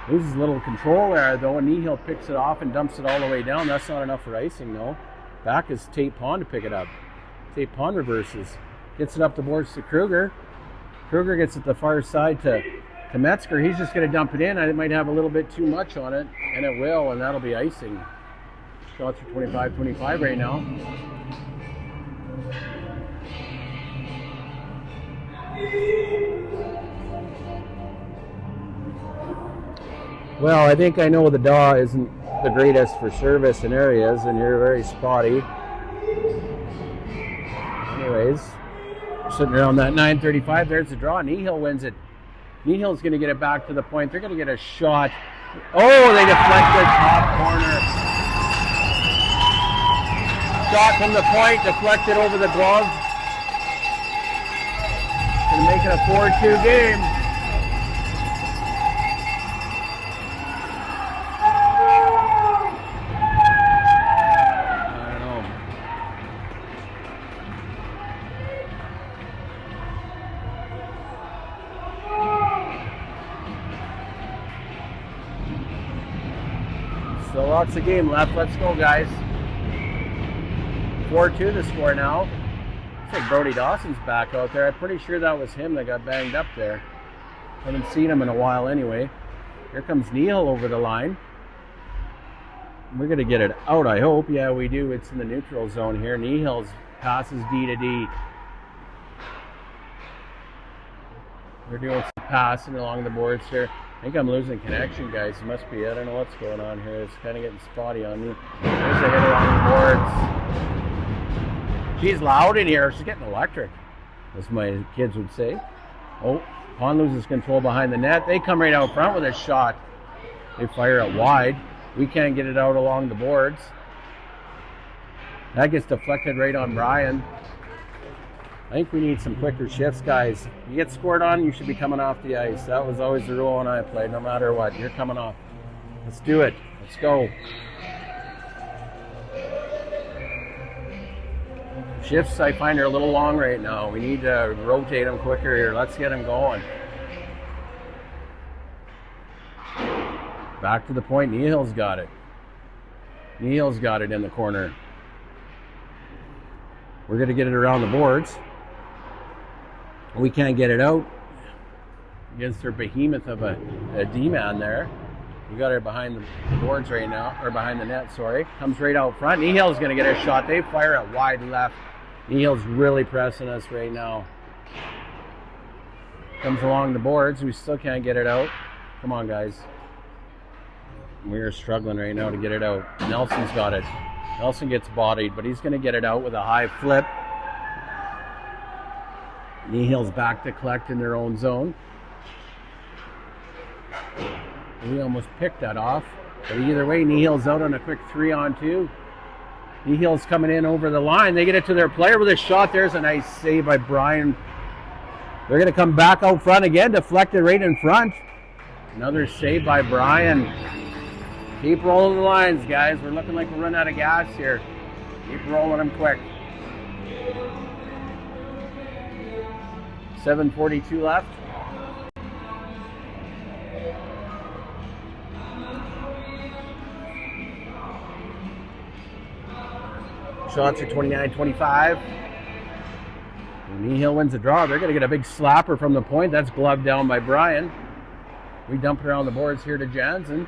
Loses a little control there, though, and Kneehill picks it off and dumps it all the way down. That's not enough for icing, though. Back is Tate Pond to pick it up. Tate Pond reverses. Gets it up the boards to Kruger. Kruger gets it the far side to Metzger. He's just going to dump it in. It might have a little bit too much on it, and it will, and that'll be icing. Shots are 25-25 right now. Well, I think I know the DAW isn't the greatest for service in areas, and you're very spotty. Anyways, sitting around that 9:35, there's the draw. Kneehill wins it. Knehill's going to get it back to the point. They're going to get a shot. Oh, they deflected top corner. Shot from the point, deflected over the glove. Going to make it a 4-2 game. Still lots of game left. Let's go, guys. 4-2 the score now. Looks like Brody Dawson's back out there. I'm pretty sure that was him that got banged up there. Haven't seen him in a while anyway. Here comes Kneehill over the line. We're going to get it out, I hope. Yeah, we do. It's in the neutral zone here. Kneehill's passes D to D. We're doing some passing along the boards here. I think I'm losing connection, guys. It must be. I don't know what's going on here. It's kind of getting spotty on me. There's a hit along the boards. She's loud in here. She's getting electric, as my kids would say. Oh, Pond loses control behind the net. They come right out front with a shot. They fire it wide. We can't get it out along the boards. That gets deflected right on Brian. I think we need some quicker shifts, guys. You get scored on, you should be coming off the ice. That was always the rule when I played, no matter what. You're coming off. Let's do it. Let's go. Shifts, I find, are a little long right now. We need to rotate them quicker here. Let's get them going. Back to the point. Knehill's got it. Knehill's got it in the corner. We're going to get it around the boards. We can't get it out against their behemoth of a D-man there. We got it behind the boards right now, or behind the net, sorry. Comes right out front. Knehill's going to get a shot. They fire it wide left. Knehill's really pressing us right now. Comes along the boards. We still can't get it out. Come on, guys. We are struggling right now to get it out. Nelson's got it. Nelson gets bodied, but he's going to get it out with a high flip. Knehill's back to collect in their own zone. We almost picked that off. But either way, Knehill's out on a quick 3-on-2. Knehill's coming in over the line. They get it to their player with a shot. There's a nice save by Brian. They're going to come back out front again, deflected right in front. Another save by Brian. Keep rolling the lines, guys. We're looking like we're running out of gas here. Keep rolling them quick. 7:42 left. Shots are 29-25. Kneehill wins the draw. They're going to get a big slapper from the point. That's gloved down by Brian. We dump it around the boards here to Jansen.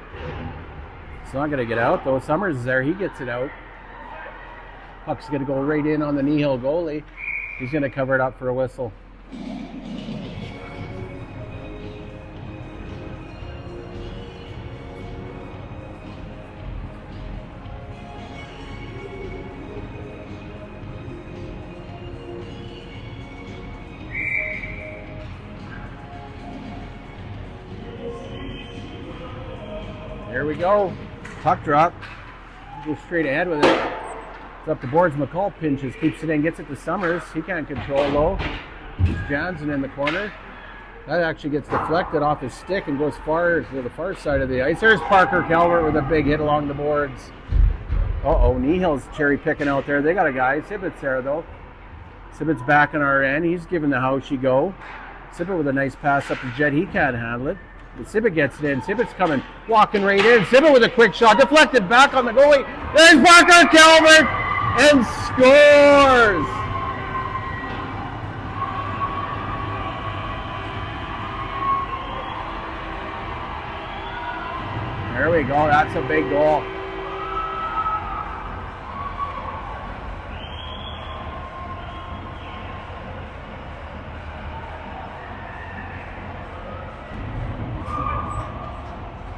It's not going to get out, though. Summers is there. He gets it out. Puck's going to go right in on the Kneehill goalie. He's going to cover it up for a whistle. Here we go. Puck drop. Go straight ahead with it. It's up the boards. McCall pinches, keeps it in, gets it to Summers. He can't control though. It's Jansen in the corner. That actually gets deflected off his stick and goes far to the far side of the ice. There's Parker Calvert with a big hit along the boards. Uh-oh, Kneehill's cherry picking out there. They got a guy. Sibbitt's there though. Sibbitt's back on our end. He's giving the how she go. Sibbett with a nice pass up to Jed. He can't handle it. But Sibbett gets it in. Sibbitt's coming, walking right in. Sibbett with a quick shot, deflected back on the goalie. There's Parker Calvert and scores. There we go. That's a big goal.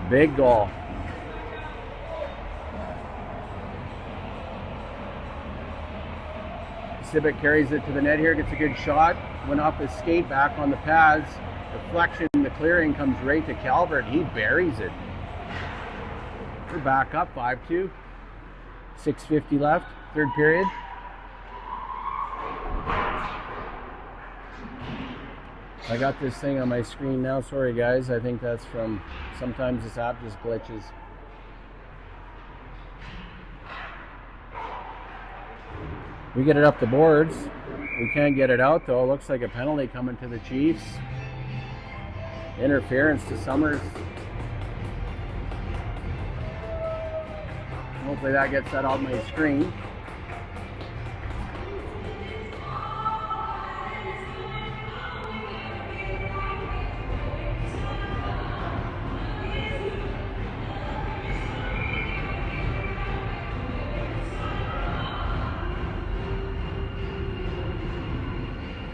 Big goal. Sibbett carries it to the net here, gets a good shot. Went off his skate, back on the pads. Deflection, the clearing comes right to Calvert. He buries it. We're back up 5-2. 6:50 left, third period. I got this thing on my screen now. Sorry guys, I think that's from, sometimes this app just glitches. We get it up the boards. We can't get it out though. It looks like a penalty coming to the Chiefs. Interference to Summers. Hopefully that gets that off my screen.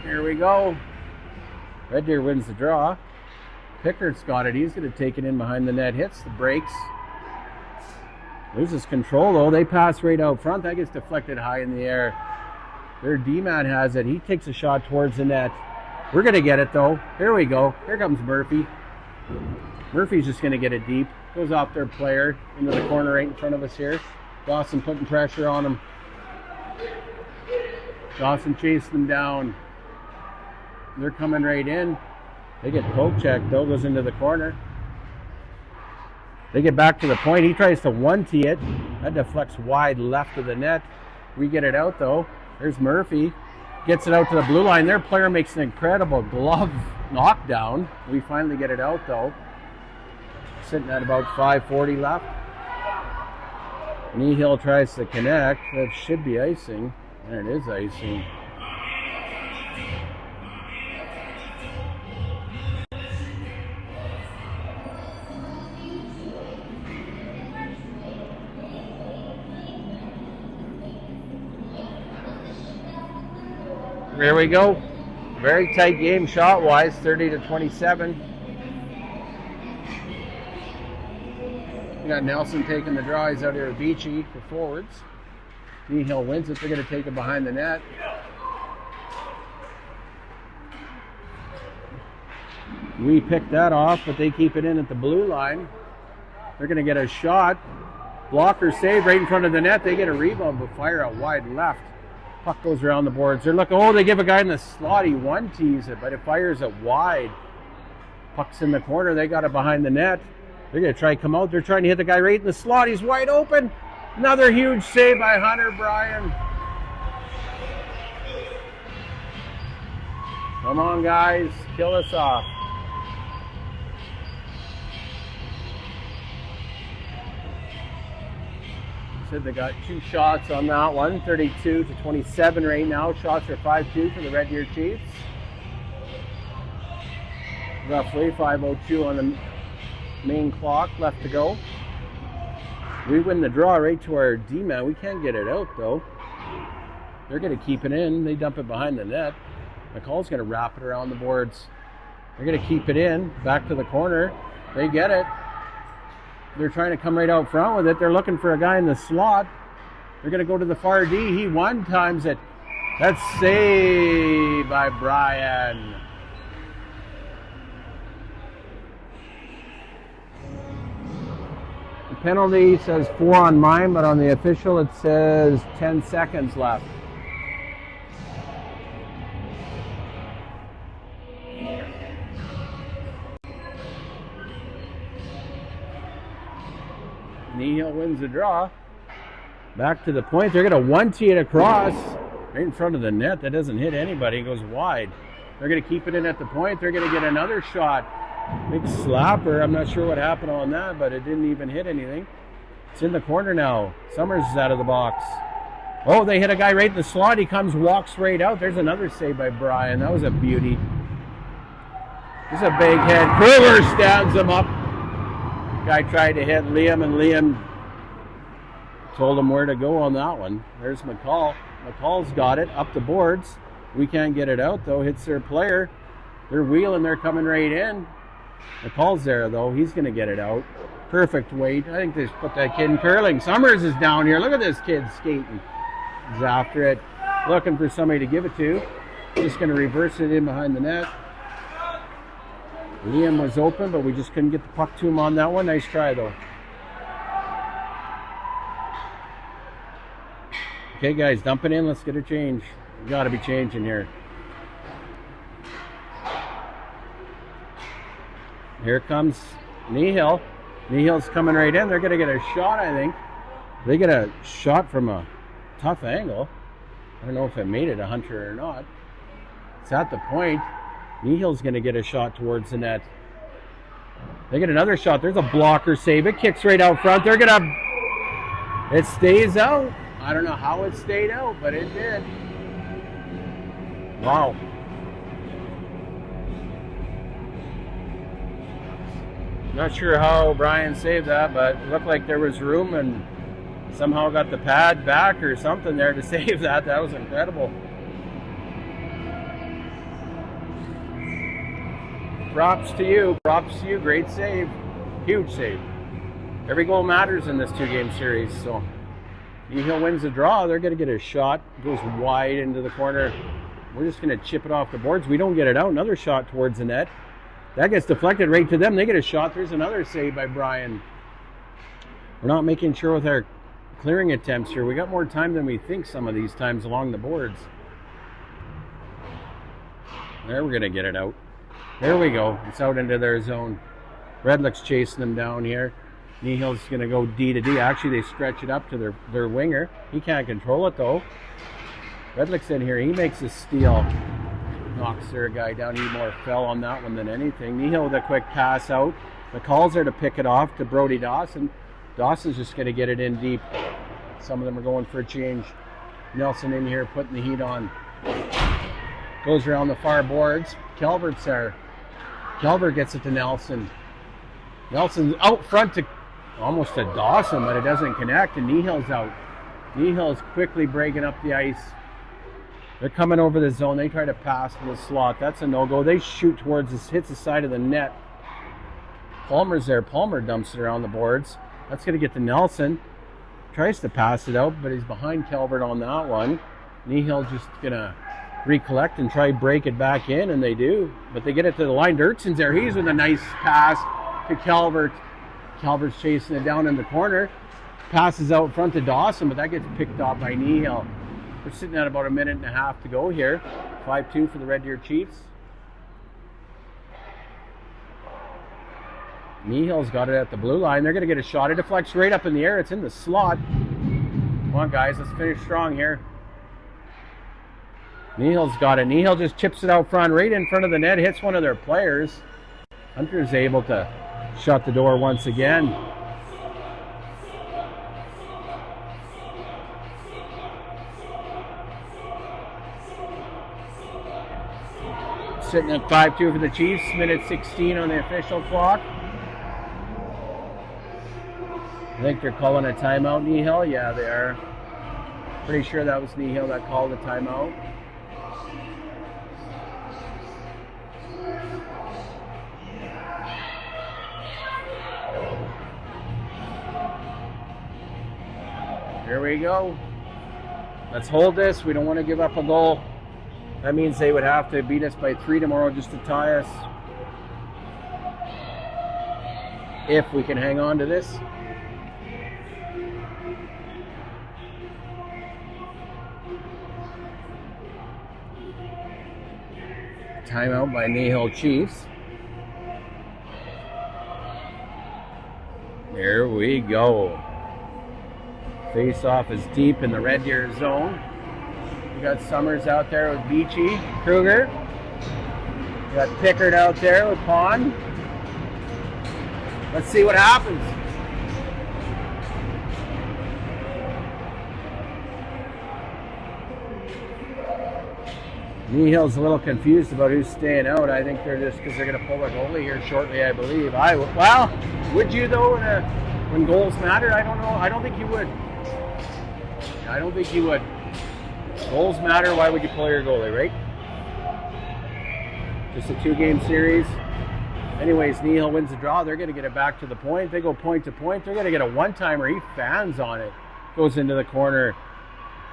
Here we go. Red Deer wins the draw. Pickert's got it. He's going to take it in behind the net. Hits the brakes. Loses control though. They pass right out front. That gets deflected high in the air. Their D-man has it. He takes a shot towards the net. We're going to get it though. Here we go. Here comes Murphy. Murphy's just going to get it deep. Goes off their player into the corner right in front of us here. Dawson putting pressure on him. Dawson chasing them down. They're coming right in. They get poke checked though. Goes into the corner. They get back to the point. He tries to 1-tee it. That deflects wide left of the net. We get it out though. There's Murphy. Gets it out to the blue line. Their player makes an incredible glove knockdown. We finally get it out though. Sitting at about 5:40 left. Kneehill tries to connect. That should be icing. And it is icing. There we go. Very tight game shot-wise, 30-27. We got Nelson taking the draw. He's out here with Beachy for forwards. Kneehill wins it. They're going to take it behind the net. We pick that off, but they keep it in at the blue line. They're going to get a shot. Blocker save right in front of the net. They get a rebound, but fire out wide left. Puck goes around the boards. They're looking, oh, they give a guy in the slot. He 1-tees it, but it fires it wide. Puck's in the corner. They got it behind the net. They're going to try to come out. They're trying to hit the guy right in the slot. He's wide open. Another huge save by Hunter Bryan. Come on, guys. Kill us off. said they got 2 shots on that one, 32 to 27 right now. Shots are 5-2 for the Red Deer Chiefs. Roughly 5:02 on the main clock left to go. We win the draw right to our D-man. We can't get it out though. They're going to keep it in. They dump it behind the net. McCall's going to wrap it around the boards. They're going to keep it in, back to the corner. They get it. They're trying to come right out front with it. They're looking for a guy in the slot. They're going to go to the far D. He one-times it. That's saved by Brian. The penalty says 4 on mine, but on the official it says 10 seconds left. Kneehill wins the draw. Back to the point. They're going to 1-tee it across right in front of the net. That doesn't hit anybody. It goes wide. They're going to keep it in at the point. They're going to get another shot. Big slapper. I'm not sure what happened on that, but it didn't even hit anything. It's in the corner now. Summers is out of the box. Oh, they hit a guy right in the slot. He comes, walks right out. There's another save by Brian. That was a beauty. This is a big hit. Kruger stands him up. Guy tried to hit Liam, and Liam told him where to go on that one. There's McCall. McCall's got it up the boards. We can't get it out though. Hits their player. They're wheeling. They're coming right in. McCall's there though. He's going to get it out. Perfect weight. I think they just put that kid in curling. Summers is down here. Look at this kid skating. He's after it. Looking for somebody to give it to. Just going to reverse it in behind the net. Liam was open, but we just couldn't get the puck to him on that one. Nice try, though. Okay, guys, dump it in. Let's get a change. We got to be changing here. Here comes Kneehill. Kneehill's coming right in. They're going to get a shot, I think. They get a shot from a tough angle. I don't know if it made it a hunter or not. It's at the point. Knehill's going to get a shot towards the net. They get another shot. There's a blocker save. It kicks right out front. They're going to... It stays out. I don't know how it stayed out, but it did. Wow. Not sure how Brian saved that, but it looked like there was room and somehow got the pad back or something there to save that. That was incredible. Props to you. Props to you. Great save. Huge save. Every goal matters in this 2-game series. So Kneehill wins the draw. They're going to get a shot. Goes wide into the corner. We're just going to chip it off the boards. We don't get it out. Another shot towards the net. That gets deflected right to them. They get a shot. There's another save by Brian. We're not making sure with our clearing attempts here. We got more time than we think some of these times along the boards. There, we're going to get it out. There we go. It's out into their zone. Redlick's chasing them down here. Knehill's going to go D to D. Actually, they stretch it up to their winger. He can't control it, though. Redlick's in here. He makes a steal. Knocks their guy down. He more fell on that one than anything. Kneehill with a quick pass out. McCall's there to pick it off to Brody Dawson. Dawson's just going to get it in deep. Some of them are going for a change. Nelson in here putting the heat on. Goes around the far boards. Calvert's there. Calvert gets it to Nelson. Nelson's out front to almost to Dawson, but it doesn't connect, and Knehill's out. Knehill's quickly breaking up the ice. They're coming over the zone. They try to pass to the slot. That's a no-go. They shoot towards this, hits the side of the net. Palmer's there. Palmer dumps it around the boards. That's going to get to Nelson. Tries to pass it out, but he's behind Calvert on that one. Kneehill just going to recollect and try break it back in, and they do. But they get it to the line. Dirkson's there. He's with a nice pass to Calvert. Calvert's chasing it down in the corner. Passes out front to Dawson, but that gets picked off by Kneehill. We're sitting at about 1.5 minutes to go here. 5-2 for the Red Deer Chiefs. Knehill's got it at the blue line. They're going to get a shot. It deflects right up in the air. It's in the slot. Come on, guys. Let's finish strong here. Knehill's got it. Kneehill just chips it out front, right in front of the net. Hits one of their players. Hunter's able to shut the door once again. sitting at 5-2 for the Chiefs. Minute 16 on the official clock. I think they're calling a timeout, Kneehill. Yeah, they are. Pretty sure that was Kneehill that called the timeout. Here we go. Let's hold this. We don't want to give up a goal. That means they would have to beat us by 3 tomorrow just to tie us. If we can hang on to this. Timeout by Kneehill Chiefs. There we go. Face-off is deep in the Red Deer zone. We got Summers out there with Beachy, Kruger. We got Pickard out there with Pond. Let's see what happens. Kneehill's a little confused about who's staying out. I think they're just because they're going to pull their goalie here shortly, I believe. Well, would you though when goals matter? I don't know. I don't think you would. I don't think you would. Goals matter. Why would you pull your goalie, right? Just a 2-game series. Anyways, Kneehill wins the draw. They're going to get it back to the point. They go point to point. They're going to get a one-timer. He fans on it. Goes into the corner.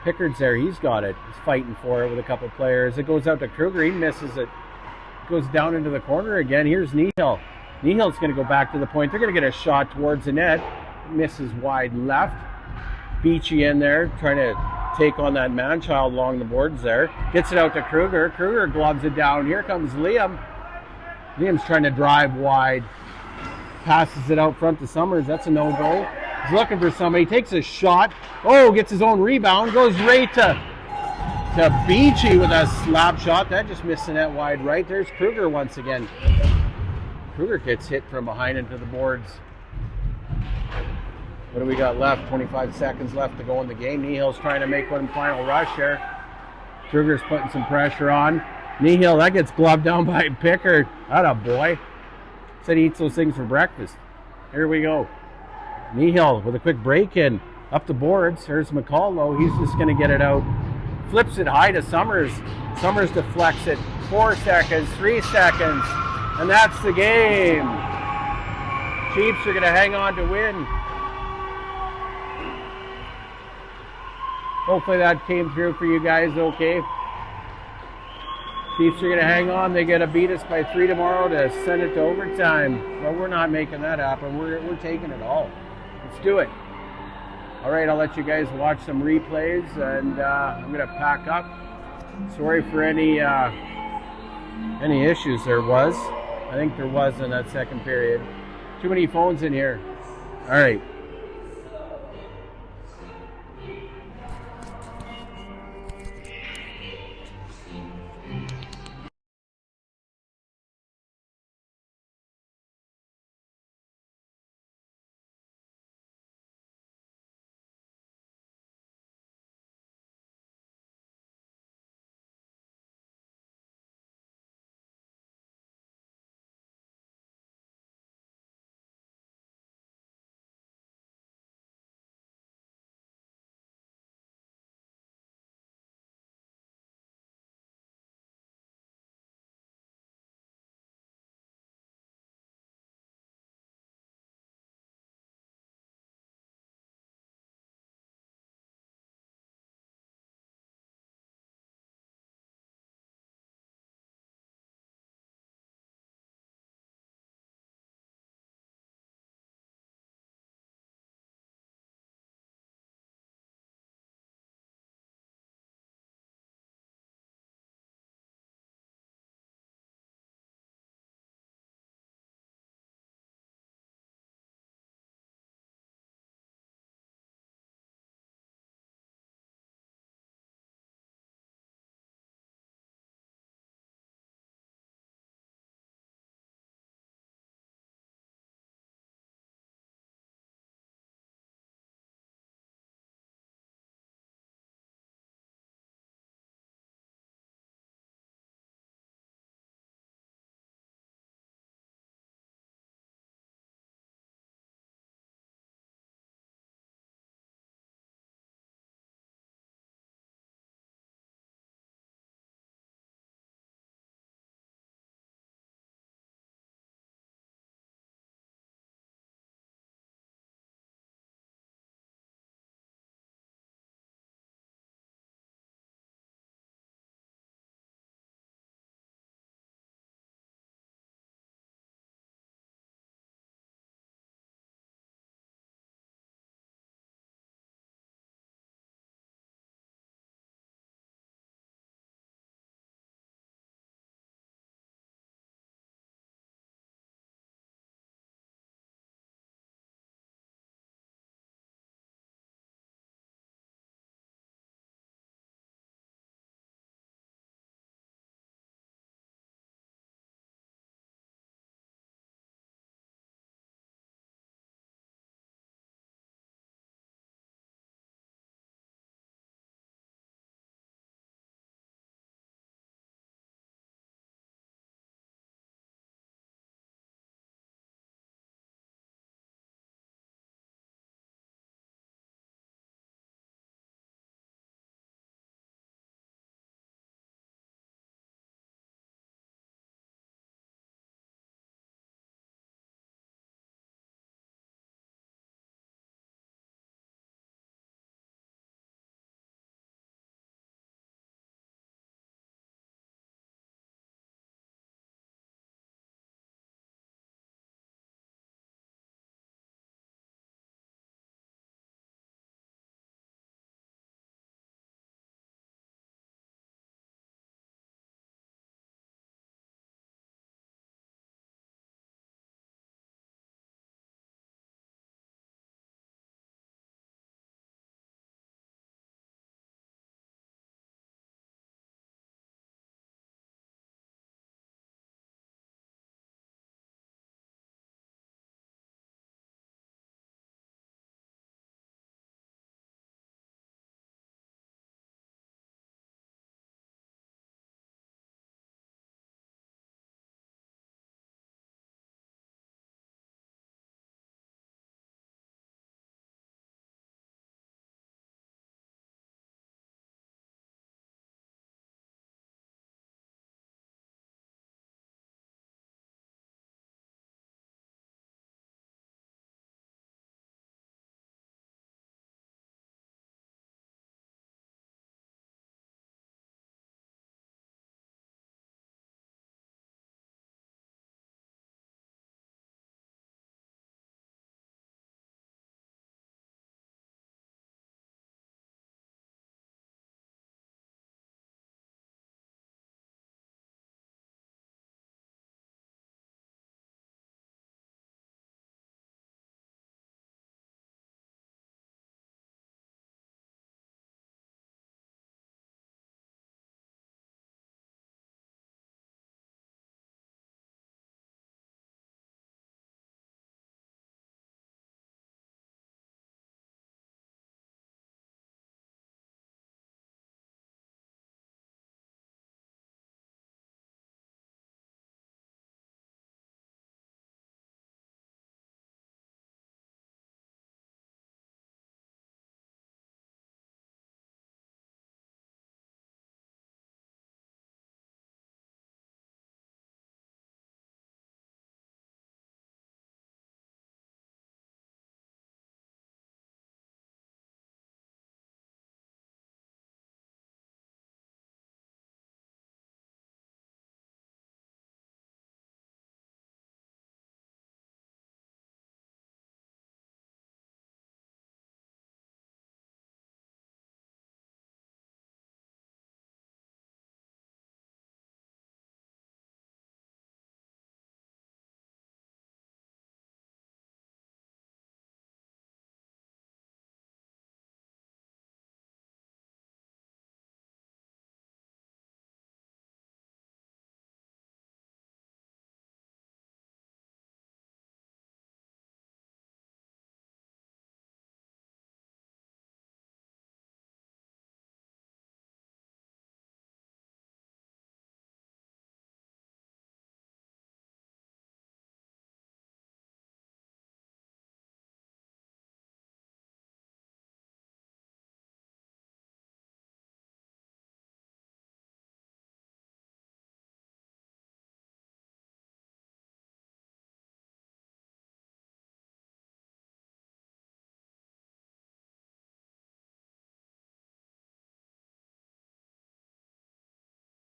Pickard's there. He's got it. He's fighting for it with a couple players. It goes out to Kruger. He misses it. Goes down into the corner again. Here's Kneehill. Kneehill's going to go back to the point. They're going to get a shot towards the net. Misses wide left. Beachy in there trying to take on that man-child along the boards there. Gets it out to Kruger. Kruger gloves it down. Here comes Liam. Liam's trying to drive wide. Passes it out front to Summers. That's a no-go. He's looking for somebody. Takes a shot. Oh, gets his own rebound. Goes right to Beachy with a slap shot. That just missed the net wide right. There's Kruger once again. Kruger gets hit from behind into the boards. What do we got left? 25 seconds left to go in the game. Kneehill's trying to make one final rush here. Kruger's putting some pressure on. Kneehill, that gets gloved down by Pickard. Atta boy. Said he eats those things for breakfast. Here we go. Kneehill with a quick break in. Up the boards. There's McCall though. He's just going to get it out. Flips it high to Summers. Summers deflects it. 4 seconds, 3 seconds. And that's the game. Chiefs are going to hang on to win. Hopefully that came through for you guys okay. Chiefs are going to hang on. They got to beat us by 3 tomorrow to send it to overtime. But we're not making that happen. We're taking it all. Let's do it. All right, I'll let you guys watch some replays, and I'm going to pack up. Sorry for any issues there was. I think there was in that second period. Too many phones in here. All right.